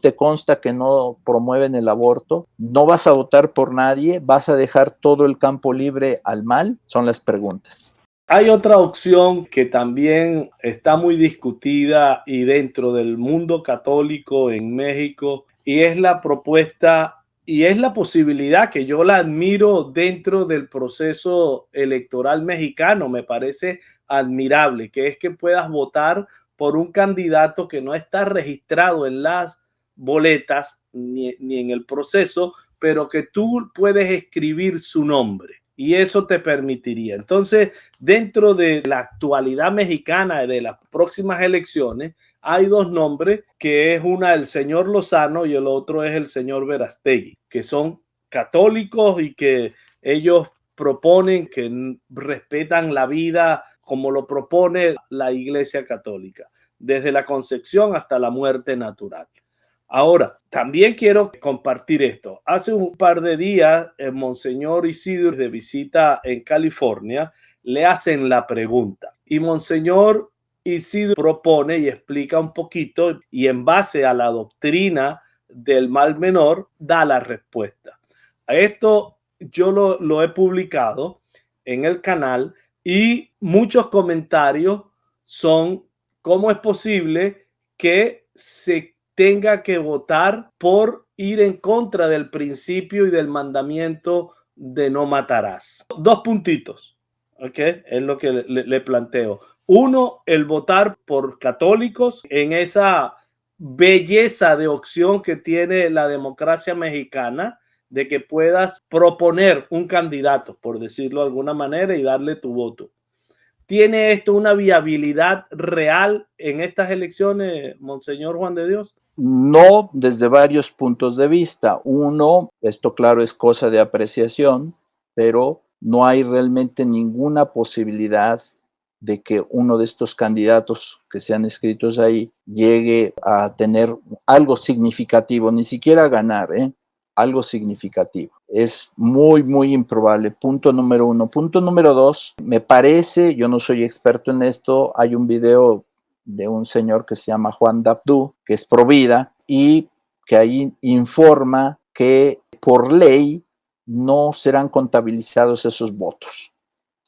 te consta que no promueven el aborto, no vas a votar por nadie, vas a dejar todo el campo libre al mal, son las preguntas. Hay otra opción que también está muy discutida y dentro del mundo católico en México, y es la propuesta y es la posibilidad que yo la admiro dentro del proceso electoral mexicano. Me parece admirable, que es que puedas votar por un candidato que no está registrado en las boletas ni en el proceso, pero que tú puedes escribir su nombre. Y eso te permitiría. Entonces, dentro de la actualidad mexicana de las próximas elecciones, hay dos nombres, que es una el señor Lozano y el otro es el señor Verástegui, que son católicos y que ellos proponen que respetan la vida como lo propone la Iglesia Católica, desde la concepción hasta la muerte natural. Ahora, también quiero compartir esto. Hace un par de días, el Monseñor Isidro, de visita en California, le hacen la pregunta. Y Monseñor Isidro propone y explica un poquito, y en base a la doctrina del mal menor, da la respuesta. A esto yo lo he publicado en el canal, y muchos comentarios son: ¿cómo es posible que se tenga que votar por ir en contra del principio y del mandamiento de no matarás? Dos puntitos, ¿ok? Es lo que le planteo. Uno, el votar por católicos en esa belleza de opción que tiene la democracia mexicana, de que puedas proponer un candidato, por decirlo de alguna manera, y darle tu voto. ¿Tiene esto una viabilidad real en estas elecciones, Monseñor Juan de Dios? No, desde varios puntos de vista. Uno, esto claro es cosa de apreciación, pero no hay realmente ninguna posibilidad de que uno de estos candidatos que sean escritos ahí llegue a tener algo significativo, ni siquiera a ganar, algo significativo. Es muy, muy improbable. Punto número uno. Punto número dos, me parece, yo no soy experto en esto, hay un video de un señor que se llama Juan Dabdú, que es provida, y que ahí informa que por ley no serán contabilizados esos votos.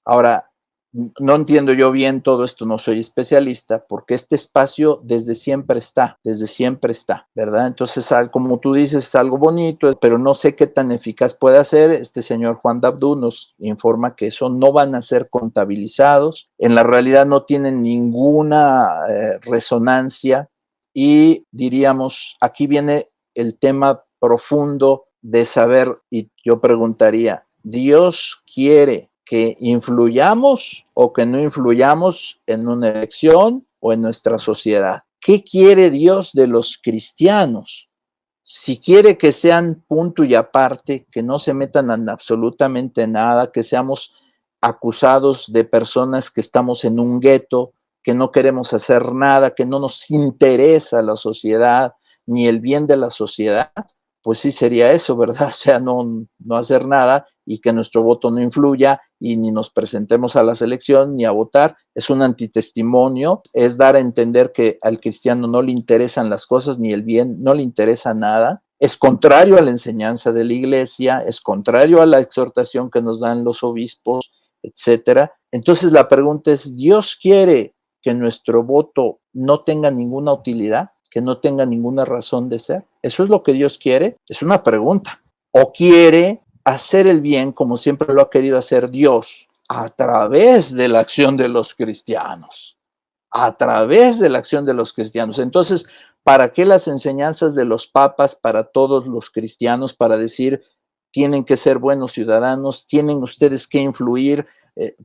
Ahora, no entiendo yo bien todo esto, no soy especialista, porque este espacio desde siempre está, ¿verdad? Entonces, como tú dices, es algo bonito, pero no sé qué tan eficaz puede ser. Este señor Juan Dabdú nos informa que eso no van a ser contabilizados, en la realidad no tienen ninguna resonancia, y diríamos, aquí viene el tema profundo de saber, y yo preguntaría, ¿Dios quiere que influyamos o que no influyamos en una elección o en nuestra sociedad? ¿Qué quiere Dios de los cristianos? Si quiere que sean punto y aparte, que no se metan en absolutamente nada, que seamos acusados de personas que estamos en un gueto, que no queremos hacer nada, que no nos interesa la sociedad ni el bien de la sociedad, pues sí sería eso, ¿verdad? O sea, no hacer nada y que nuestro voto no influya y ni nos presentemos a la elección ni a votar. Es un antitestimonio, es dar a entender que al cristiano no le interesan las cosas ni el bien, no le interesa nada. Es contrario a la enseñanza de la iglesia, es contrario a la exhortación que nos dan los obispos, etcétera. Entonces la pregunta es, ¿Dios quiere que nuestro voto no tenga ninguna utilidad, que no tenga ninguna razón de ser? ¿Eso es lo que Dios quiere? Es una pregunta. ¿O quiere hacer el bien como siempre lo ha querido hacer Dios a través de la acción de los cristianos? A través de la acción de los cristianos. Entonces, ¿para qué las enseñanzas de los papas para todos los cristianos para decir tienen que ser buenos ciudadanos, tienen ustedes que influir?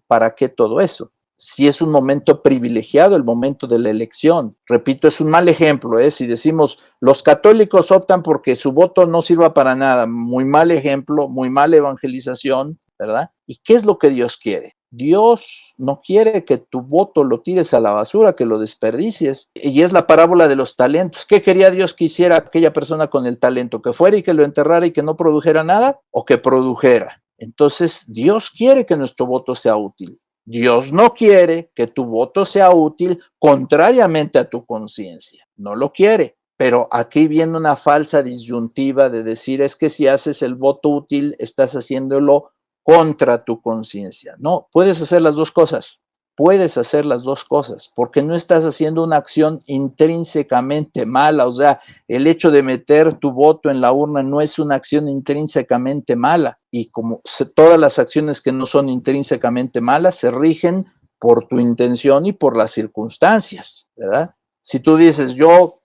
¿Para qué todo eso? Si es un momento privilegiado, el momento de la elección. Repito, es un mal ejemplo, ¿eh? Si decimos los católicos optan porque su voto no sirva para nada, muy mal ejemplo, muy mala evangelización, ¿verdad? ¿Y qué es lo que Dios quiere? Dios no quiere que tu voto lo tires a la basura, que lo desperdicies. Y es la parábola de los talentos. ¿Qué quería Dios que hiciera aquella persona con el talento? ¿Que fuera y que lo enterrara y que no produjera nada? ¿O que produjera? Entonces, Dios quiere que nuestro voto sea útil. Dios no quiere que tu voto sea útil contrariamente a tu conciencia. No lo quiere. Pero aquí viene una falsa disyuntiva de decir, es que si haces el voto útil, estás haciéndolo contra tu conciencia. No, puedes hacer las dos cosas. Puedes hacer las dos cosas, porque no estás haciendo una acción intrínsecamente mala. O sea, el hecho de meter tu voto en la urna no es una acción intrínsecamente mala. Y como todas las acciones que no son intrínsecamente malas se rigen por tu intención y por las circunstancias, ¿verdad? Si tú dices, yo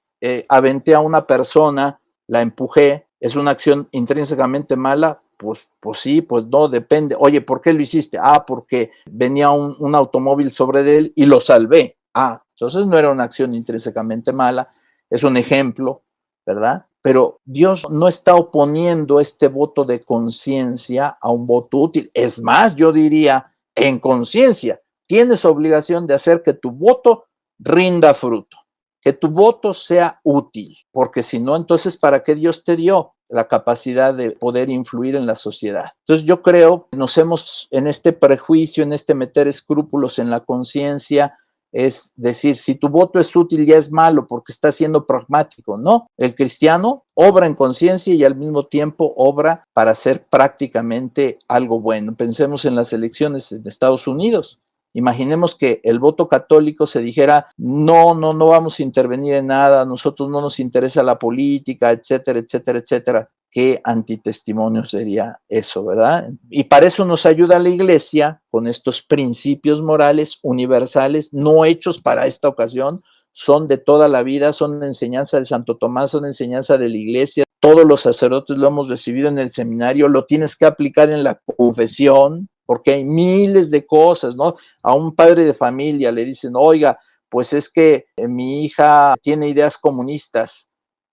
aventé a una persona, la empujé, ¿es una acción intrínsecamente mala? Pues sí, pues no, depende. Oye, ¿por qué lo hiciste? Ah, porque venía un automóvil sobre él y lo salvé. Ah, entonces no era una acción intrínsecamente mala, es un ejemplo, ¿verdad? Pero Dios no está oponiendo este voto de conciencia a un voto útil. Es más, yo diría, en conciencia, tienes obligación de hacer que tu voto rinda fruto, que tu voto sea útil, porque si no, entonces, ¿para qué Dios te dio la capacidad de poder influir en la sociedad? Entonces yo creo que nos hemos, en este prejuicio, en este meter escrúpulos en la conciencia, es decir, si tu voto es útil ya es malo porque está siendo pragmático. No, el cristiano obra en conciencia y al mismo tiempo obra para hacer prácticamente algo bueno. Pensemos en las elecciones en Estados Unidos. Imaginemos que el voto católico se dijera, no vamos a intervenir en nada, a nosotros no nos interesa la política, etcétera, etcétera, etcétera. Qué antitestimonio sería eso, ¿verdad? Y para eso nos ayuda la iglesia con estos principios morales universales, no hechos para esta ocasión, son de toda la vida, son enseñanza de Santo Tomás, son enseñanza de la iglesia. Todos los sacerdotes lo hemos recibido en el seminario, lo tienes que aplicar en la confesión, porque hay miles de cosas, ¿no? A un padre de familia le dicen, oiga, pues es que mi hija tiene ideas comunistas,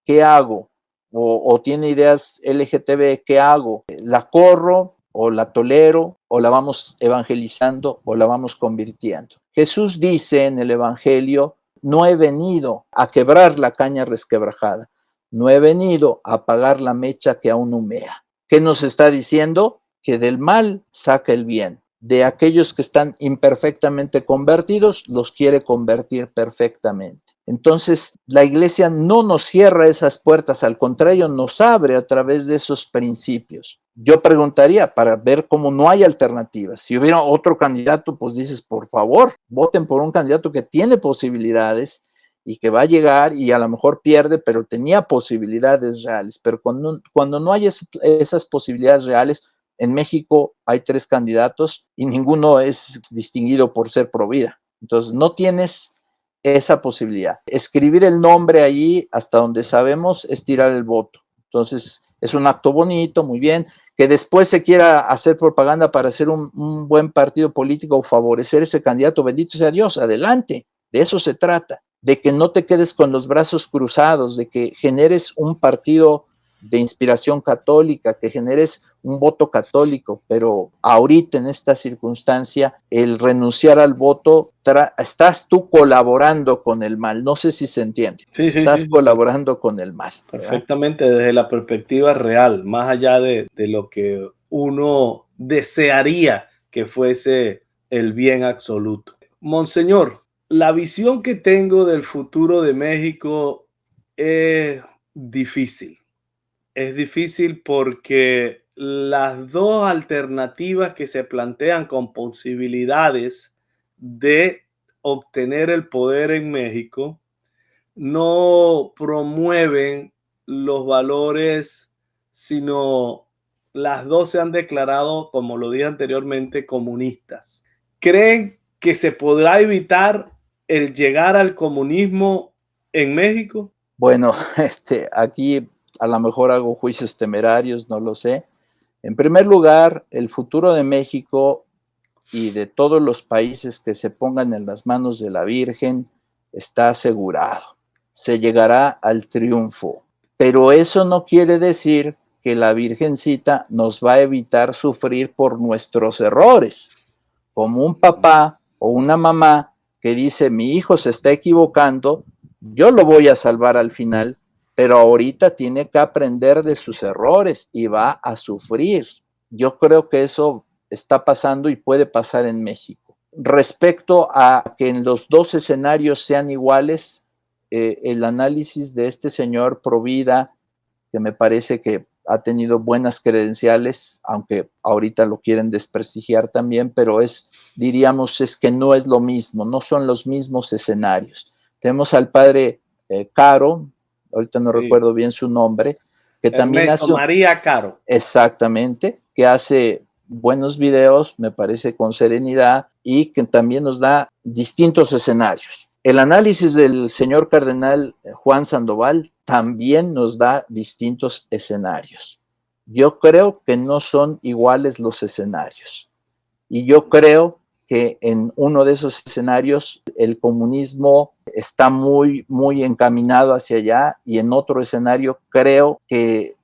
¿qué hago? O tiene ideas LGTB, ¿qué hago? ¿La corro o la tolero o la vamos evangelizando o la vamos convirtiendo? Jesús dice en el Evangelio, no he venido a quebrar la caña resquebrajada, no he venido a apagar la mecha que aún humea. ¿Qué nos está diciendo? Que del mal saca el bien. de aquellos que están imperfectamente convertidos, los quiere convertir perfectamente. Entonces, la iglesia no nos cierra esas puertas, al contrario, nos abre a través de esos principios. Yo preguntaría para ver cómo no hay alternativas. Si hubiera otro candidato, pues dices, por favor, voten por un candidato que tiene posibilidades y que va a llegar y a lo mejor pierde, pero tenía posibilidades reales. Pero cuando no hay esas posibilidades reales, en México hay 3 candidatos y ninguno es distinguido por ser pro vida. Entonces, no tienes esa posibilidad. Escribir el nombre allí, hasta donde sabemos, es tirar el voto. Entonces, es un acto bonito, muy bien. Que después se quiera hacer propaganda para hacer un buen partido político o favorecer ese candidato, bendito sea Dios, adelante. De eso se trata. De que no te quedes con los brazos cruzados, de que generes un partido de inspiración católica, que generes un voto católico, pero ahorita en esta circunstancia, el renunciar al voto, estás tú colaborando con el mal, no sé si se entiende, estás colaborando con el mal. Perfectamente, ¿verdad? Desde la perspectiva real, más allá de lo que uno desearía que fuese el bien absoluto. Monseñor, la visión que tengo del futuro de México es difícil. Es difícil porque las dos alternativas que se plantean con posibilidades de obtener el poder en México no promueven los valores, sino las dos se han declarado, como lo dije anteriormente, comunistas. ¿Creen que se podrá evitar el llegar al comunismo en México? Bueno, aquí a lo mejor hago juicios temerarios, no lo sé. En primer lugar, el futuro de México y de todos los países que se pongan en las manos de la Virgen está asegurado. Se llegará al triunfo. Pero eso no quiere decir que la Virgencita nos va a evitar sufrir por nuestros errores. Como un papá o una mamá que dice, mi hijo se está equivocando, yo lo voy a salvar al final, pero ahorita tiene que aprender de sus errores y va a sufrir. Yo creo que eso está pasando y puede pasar en México. Respecto a que en los dos escenarios sean iguales, el análisis de este señor Provida, que me parece que ha tenido buenas credenciales, aunque ahorita lo quieren desprestigiar también, pero diríamos, es que no es lo mismo, no son los mismos escenarios. Tenemos al padre Caro, ahorita no recuerdo bien su nombre, que también hace... María Caro. Exactamente, que hace buenos videos, me parece con serenidad, y que también nos da distintos escenarios. El análisis del señor cardenal Juan Sandoval también nos da distintos escenarios. Yo creo que no son iguales los escenarios. Y yo creo que en uno de esos escenarios el comunismo está muy, muy encaminado hacia allá, y en otro escenario creo que,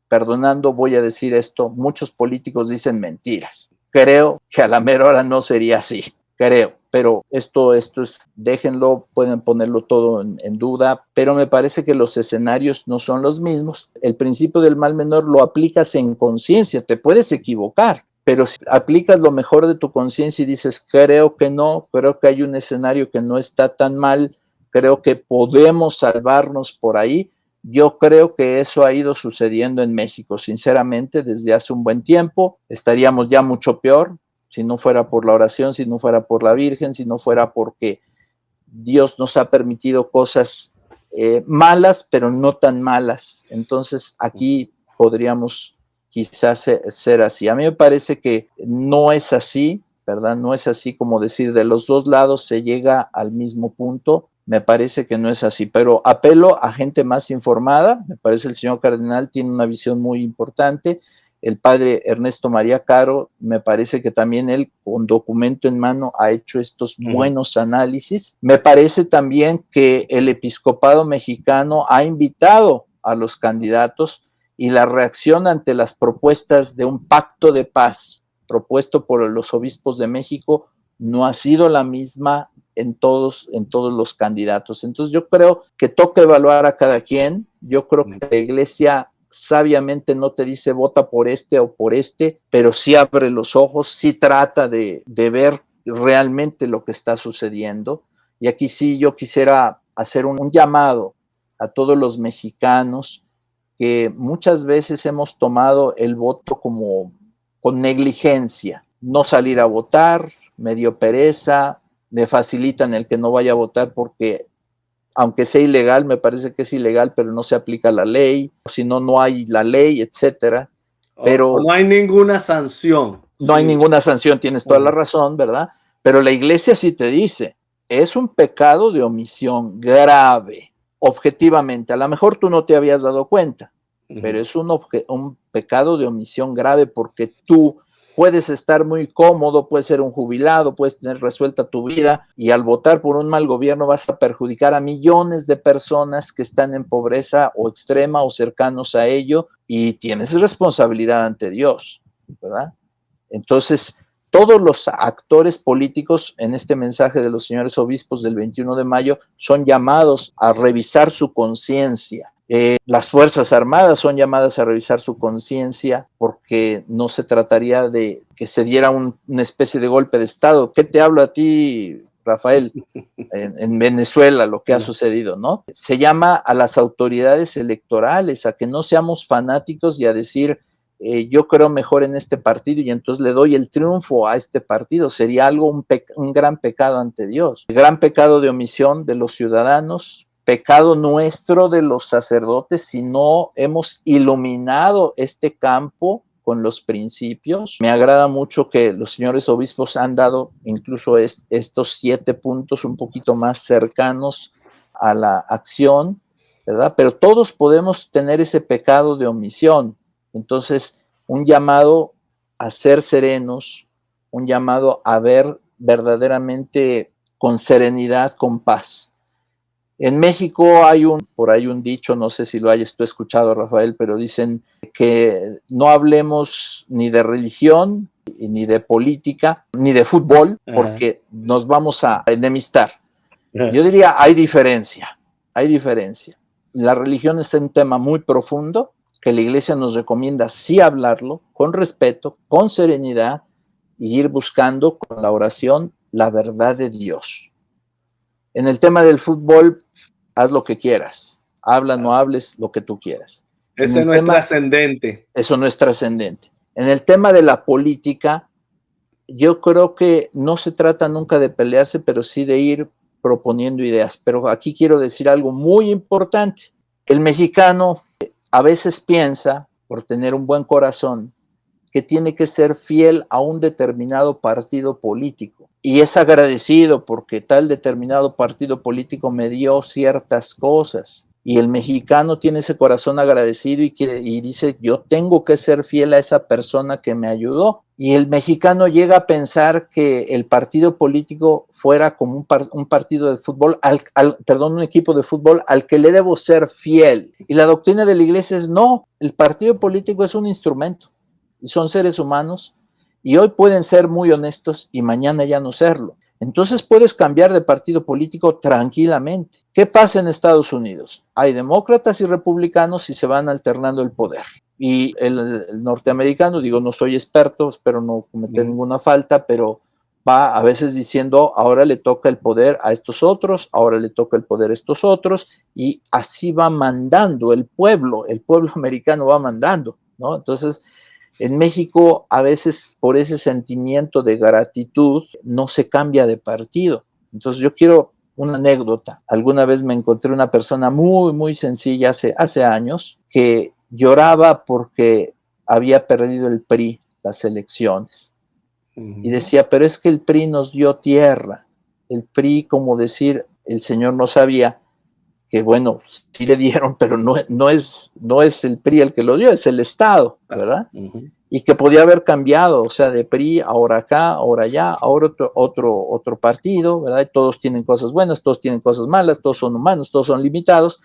perdonando voy a decir esto, muchos políticos dicen mentiras. Creo que a la mera hora no sería así, creo. Pero esto es, déjenlo, pueden ponerlo todo en duda, pero me parece que los escenarios no son los mismos. El principio del mal menor lo aplicas en conciencia, te puedes equivocar, pero si aplicas lo mejor de tu conciencia y dices, creo que no, creo que hay un escenario que no está tan mal, creo que podemos salvarnos por ahí. Yo creo que eso ha ido sucediendo en México, sinceramente, desde hace un buen tiempo. Estaríamos ya mucho peor, si no fuera por la oración, si no fuera por la Virgen, si no fuera porque Dios nos ha permitido cosas malas, pero no tan malas. Entonces aquí podríamos quizás ser así. A mí me parece que no es así, ¿verdad? No es así como decir de los dos lados se llega al mismo punto. Me parece que no es así, pero apelo a gente más informada. Me parece el señor cardenal tiene una visión muy importante. El padre Ernesto María Caro, me parece que también él, con documento en mano, ha hecho estos buenos análisis. Me parece también que el episcopado mexicano ha invitado a los candidatos, y la reacción ante las propuestas de un pacto de paz propuesto por los obispos de México no ha sido la misma en todos los candidatos. Entonces yo creo que toca evaluar a cada quien. Yo creo que la iglesia sabiamente no te dice vota por este o por este, pero sí abre los ojos, sí trata de ver realmente lo que está sucediendo. Y aquí sí yo quisiera hacer un llamado a todos los mexicanos que muchas veces hemos tomado el voto como con negligencia, no salir a votar, me dio pereza, me facilitan el que no vaya a votar porque aunque sea ilegal, me parece que es ilegal, pero no se aplica la ley, si no, no hay la ley, etcétera. Pero no hay ninguna sanción. No hay ninguna sanción, tienes toda la razón, ¿verdad? Pero la iglesia sí te dice, es un pecado de omisión grave, objetivamente. A lo mejor tú no te habías dado cuenta, pero es un pecado de omisión grave porque tú puedes estar muy cómodo, puedes ser un jubilado, puedes tener resuelta tu vida y al votar por un mal gobierno vas a perjudicar a millones de personas que están en pobreza o extrema o cercanos a ello y tienes responsabilidad ante Dios, ¿verdad? Entonces, todos los actores políticos en este mensaje de los señores obispos del 21 de mayo son llamados a revisar su conciencia. Las Fuerzas Armadas son llamadas a revisar su conciencia porque no se trataría de que se diera una especie de golpe de Estado. ¿Qué te hablo a ti, Rafael? En Venezuela, lo que ha sucedido, ¿no? Se llama a las autoridades electorales a que no seamos fanáticos y a decir yo creo mejor en este partido y entonces le doy el triunfo a este partido. Sería algo, un gran pecado ante Dios. El gran pecado de omisión de los ciudadanos, pecado nuestro de los sacerdotes si no hemos iluminado este campo con los principios. Me agrada mucho que los señores obispos han dado incluso estos 7 puntos un poquito más cercanos a la acción, ¿verdad? Pero todos podemos tener ese pecado de omisión. Entonces, un llamado a ser serenos, un llamado a ver verdaderamente con serenidad, con paz. En México hay por ahí un dicho, no sé si lo hayas tú escuchado, Rafael, pero dicen que no hablemos ni de religión, ni de política, ni de fútbol, porque nos vamos a enemistar. Yo diría, hay diferencia. La religión es un tema muy profundo, que la iglesia nos recomienda sí hablarlo, con respeto, con serenidad, y ir buscando con la oración la verdad de Dios. En el tema del fútbol, haz lo que quieras, habla, no hables, lo que tú quieras. Ese no es trascendente. Eso no es trascendente. En el tema de la política, yo creo que no se trata nunca de pelearse, pero sí de ir proponiendo ideas. Pero aquí quiero decir algo muy importante. El mexicano a veces piensa, por tener un buen corazón, que tiene que ser fiel a un determinado partido político. Y es agradecido porque tal determinado partido político me dio ciertas cosas. Y el mexicano tiene ese corazón agradecido y dice, yo tengo que ser fiel a esa persona que me ayudó. Y el mexicano llega a pensar que el partido político fuera como un partido de fútbol, un equipo de fútbol al que le debo ser fiel. Y la doctrina de la iglesia es no, el partido político es un instrumento. Y son seres humanos y hoy pueden ser muy honestos y mañana ya no serlo. Entonces puedes cambiar de partido político tranquilamente. ¿Qué pasa en Estados Unidos? Hay demócratas y republicanos y se van alternando el poder. Y el norteamericano, digo, no soy experto, espero no cometer ninguna falta, pero va a veces diciendo, ahora le toca el poder a estos otros, ahora le toca el poder a estos otros, y así va mandando el pueblo americano va mandando, ¿no? Entonces, en México, a veces por ese sentimiento de gratitud, no se cambia de partido. Entonces, yo quiero una anécdota. Alguna vez me encontré una persona muy, muy sencilla hace años que lloraba porque había perdido el PRI las elecciones. Y decía, pero es que el PRI nos dio tierra. El PRI, como decir, el señor no sabía que, bueno, sí le dieron, pero no es el PRI el que lo dio, es el Estado, ¿verdad? Y que podía haber cambiado, o sea, de PRI, ahora acá, ahora allá, ahora otro partido, ¿verdad? Y todos tienen cosas buenas, todos tienen cosas malas, todos son humanos, todos son limitados,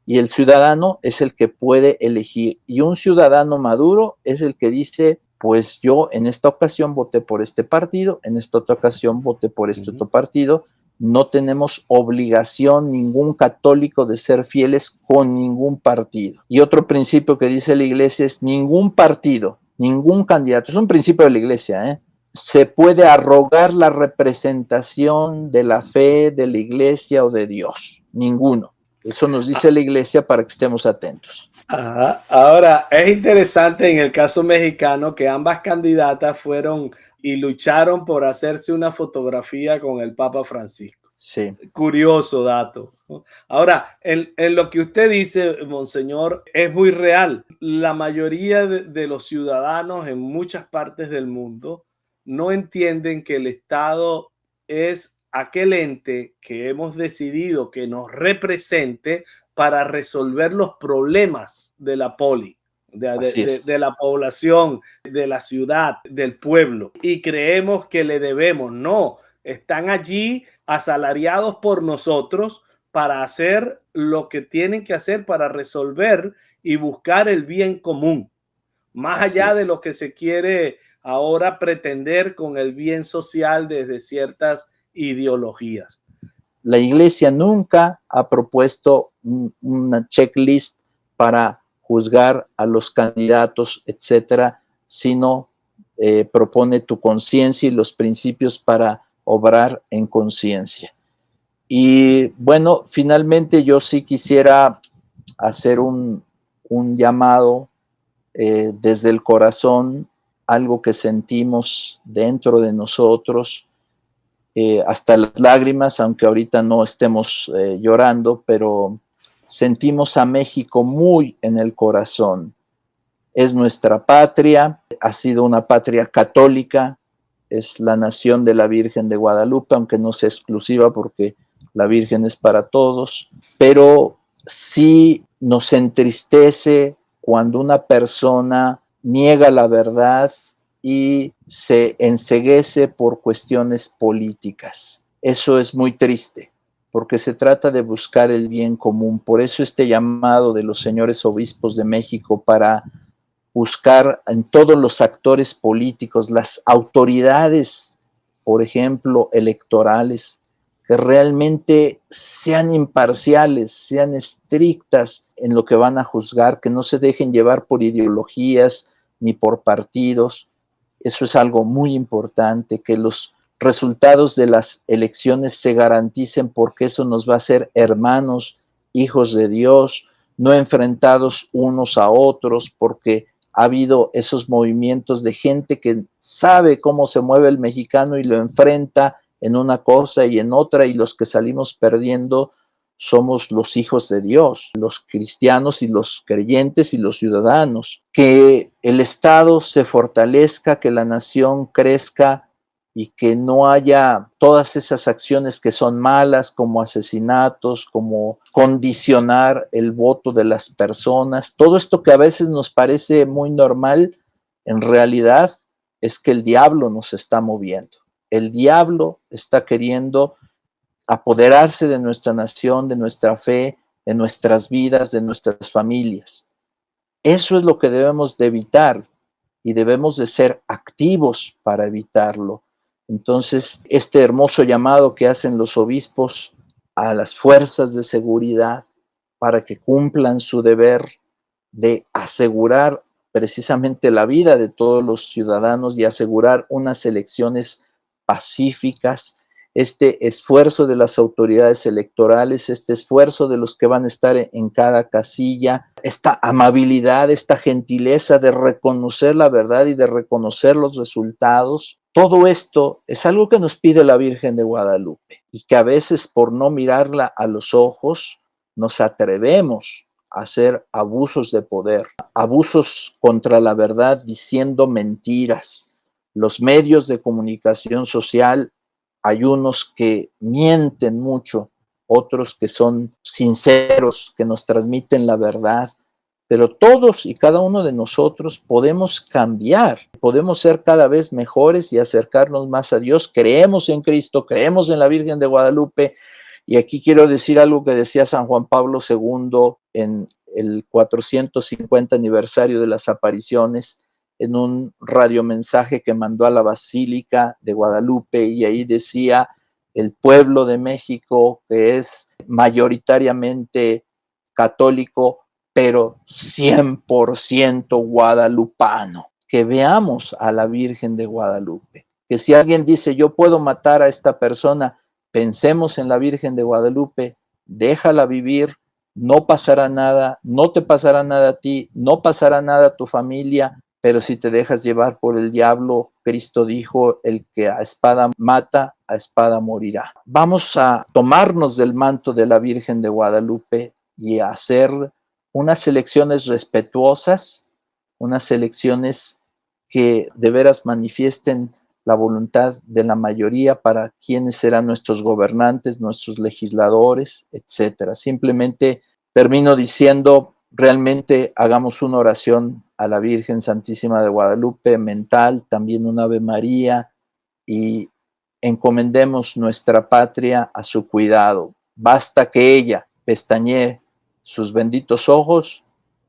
y el ciudadano es el que puede elegir. Y un ciudadano maduro es el que dice, pues yo en esta ocasión voté por este partido, en esta otra ocasión voté por este otro partido, no tenemos obligación ningún católico de ser fieles con ningún partido. Y otro principio que dice la Iglesia es ningún partido, ningún candidato, es un principio de la Iglesia, se puede arrogar la representación de la fe de la Iglesia o de Dios. Ninguno. Eso nos dice la Iglesia para que estemos atentos. Ajá. Ahora, es interesante en el caso mexicano que ambas candidatas fueron y lucharon por hacerse una fotografía con el Papa Francisco. Sí. Curioso dato. Ahora, en lo que usted dice, Monseñor, es muy real. La mayoría de los ciudadanos en muchas partes del mundo no entienden que el Estado es aquel ente que hemos decidido que nos represente para resolver los problemas de la poli, de la población, de la ciudad, del pueblo. Y creemos que le debemos. No, están allí asalariados por nosotros para hacer lo que tienen que hacer para resolver y buscar el bien común, más allá de lo que se quiere ahora pretender con el bien social desde ciertas ideologías. La Iglesia nunca ha propuesto una checklist para juzgar a los candidatos, etcétera, sino propone tu conciencia y los principios para obrar en conciencia. Y bueno, finalmente yo sí quisiera hacer un llamado desde el corazón, algo que sentimos dentro de nosotros, hasta las lágrimas, aunque ahorita no estemos llorando, pero sentimos a México muy en el corazón. Es nuestra patria, ha sido una patria católica, es la nación de la Virgen de Guadalupe, aunque no sea exclusiva porque la Virgen es para todos, pero sí nos entristece cuando una persona niega la verdad y se enceguece por cuestiones políticas. Eso es muy triste, porque se trata de buscar el bien común. Por eso este llamado de los señores obispos de México para buscar en todos los actores políticos, las autoridades, por ejemplo, electorales, que realmente sean imparciales, sean estrictas en lo que van a juzgar, que no se dejen llevar por ideologías ni por partidos. Eso es algo muy importante, que los resultados de las elecciones se garanticen, porque eso nos va a hacer hermanos, hijos de Dios, no enfrentados unos a otros, porque ha habido esos movimientos de gente que sabe cómo se mueve el mexicano y lo enfrenta en una cosa y en otra, y los que salimos perdiendo somos los hijos de Dios, los cristianos y los creyentes y los ciudadanos. Que el Estado se fortalezca, que la nación crezca y que no haya todas esas acciones que son malas, como asesinatos, como condicionar el voto de las personas. Todo esto que a veces nos parece muy normal, en realidad es que el diablo nos está moviendo. El diablo está queriendo apoderarse de nuestra nación, de nuestra fe, de nuestras vidas, de nuestras familias. Eso es lo que debemos de evitar y debemos de ser activos para evitarlo. Entonces, este hermoso llamado que hacen los obispos a las fuerzas de seguridad para que cumplan su deber de asegurar precisamente la vida de todos los ciudadanos y asegurar unas elecciones pacíficas, este esfuerzo de las autoridades electorales, este esfuerzo de los que van a estar en cada casilla, esta amabilidad, esta gentileza de reconocer la verdad y de reconocer los resultados. Todo esto es algo que nos pide la Virgen de Guadalupe y que a veces, por no mirarla a los ojos, nos atrevemos a hacer abusos de poder, abusos contra la verdad diciendo mentiras. Los medios de comunicación social, hay unos que mienten mucho, otros que son sinceros, que nos transmiten la verdad, pero todos y cada uno de nosotros podemos cambiar, podemos ser cada vez mejores y acercarnos más a Dios. Creemos en Cristo, creemos en la Virgen de Guadalupe, y aquí quiero decir algo que decía San Juan Pablo II en el 450 aniversario de las apariciones, en un radiomensaje que mandó a la Basílica de Guadalupe, y ahí decía: el pueblo de México, que es mayoritariamente católico, pero 100% guadalupano. Que veamos a la Virgen de Guadalupe. Que si alguien dice, yo puedo matar a esta persona, pensemos en la Virgen de Guadalupe, déjala vivir, no pasará nada, no te pasará nada a ti, no pasará nada a tu familia, pero si te dejas llevar por el diablo, Cristo dijo, el que a espada mata, a espada morirá. Vamos a tomarnos del manto de la Virgen de Guadalupe y a hacer unas elecciones respetuosas, unas elecciones que de veras manifiesten la voluntad de la mayoría para quienes serán nuestros gobernantes, nuestros legisladores, etcétera. Simplemente termino diciendo, realmente hagamos una oración a la Virgen Santísima de Guadalupe, mental, también un Ave María, y encomendemos nuestra patria a su cuidado. Basta que ella pestañee sus benditos ojos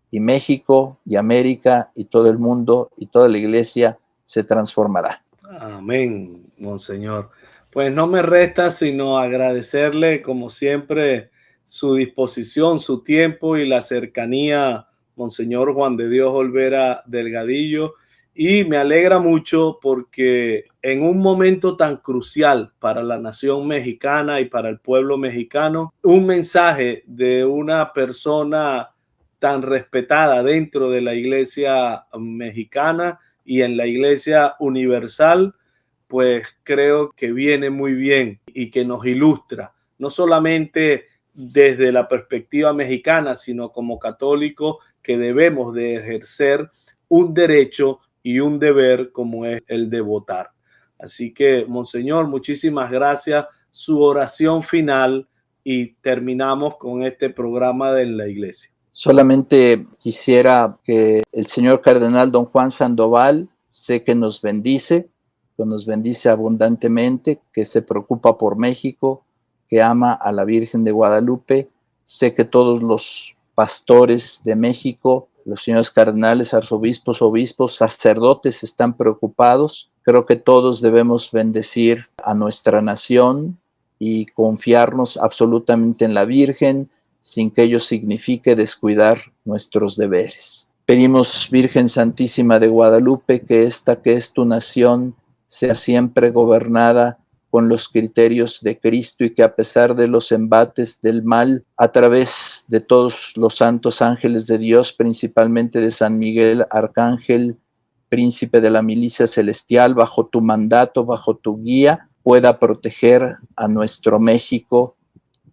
y México y América y todo el mundo y toda la iglesia se transformará. Amén, monseñor. Pues no me resta sino agradecerle, como siempre, su disposición, su tiempo y la cercanía, monseñor Juan de Dios Olvera Delgadillo. Y me alegra mucho porque en un momento tan crucial para la nación mexicana y para el pueblo mexicano, un mensaje de una persona tan respetada dentro de la iglesia mexicana y en la iglesia universal, pues creo que viene muy bien y que nos ilustra, no solamente desde la perspectiva mexicana, sino como católicos que debemos de ejercer un derecho y un deber como es el de votar. Así que, monseñor, muchísimas gracias. Su oración final y terminamos con este programa de la iglesia. Solamente quisiera que el señor cardenal don Juan Sandoval, sé que nos bendice abundantemente, que se preocupa por México, que ama a la Virgen de Guadalupe. Sé que todos los pastores de México, los señores cardenales, arzobispos, obispos, sacerdotes están preocupados. Creo que todos debemos bendecir a nuestra nación y confiarnos absolutamente en la Virgen, sin que ello signifique descuidar nuestros deberes. Pedimos, Virgen Santísima de Guadalupe, que esta que es tu nación sea siempre gobernada con los criterios de Cristo y que a pesar de los embates del mal, a través de todos los santos ángeles de Dios, principalmente de San Miguel Arcángel, príncipe de la milicia celestial, bajo tu mandato, bajo tu guía, pueda proteger a nuestro México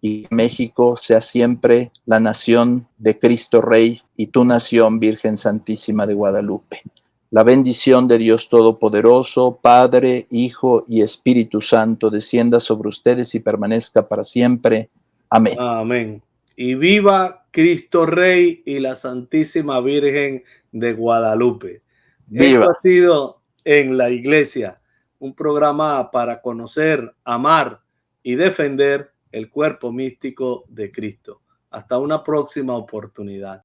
y México sea siempre la nación de Cristo Rey y tu nación, Virgen Santísima de Guadalupe. La bendición de Dios Todopoderoso, Padre, Hijo y Espíritu Santo, descienda sobre ustedes y permanezca para siempre. Amén. Amén. Y viva Cristo Rey y la Santísima Virgen de Guadalupe. Viva. Esto ha sido En la Iglesia, un programa para conocer, amar y defender el cuerpo místico de Cristo. Hasta una próxima oportunidad.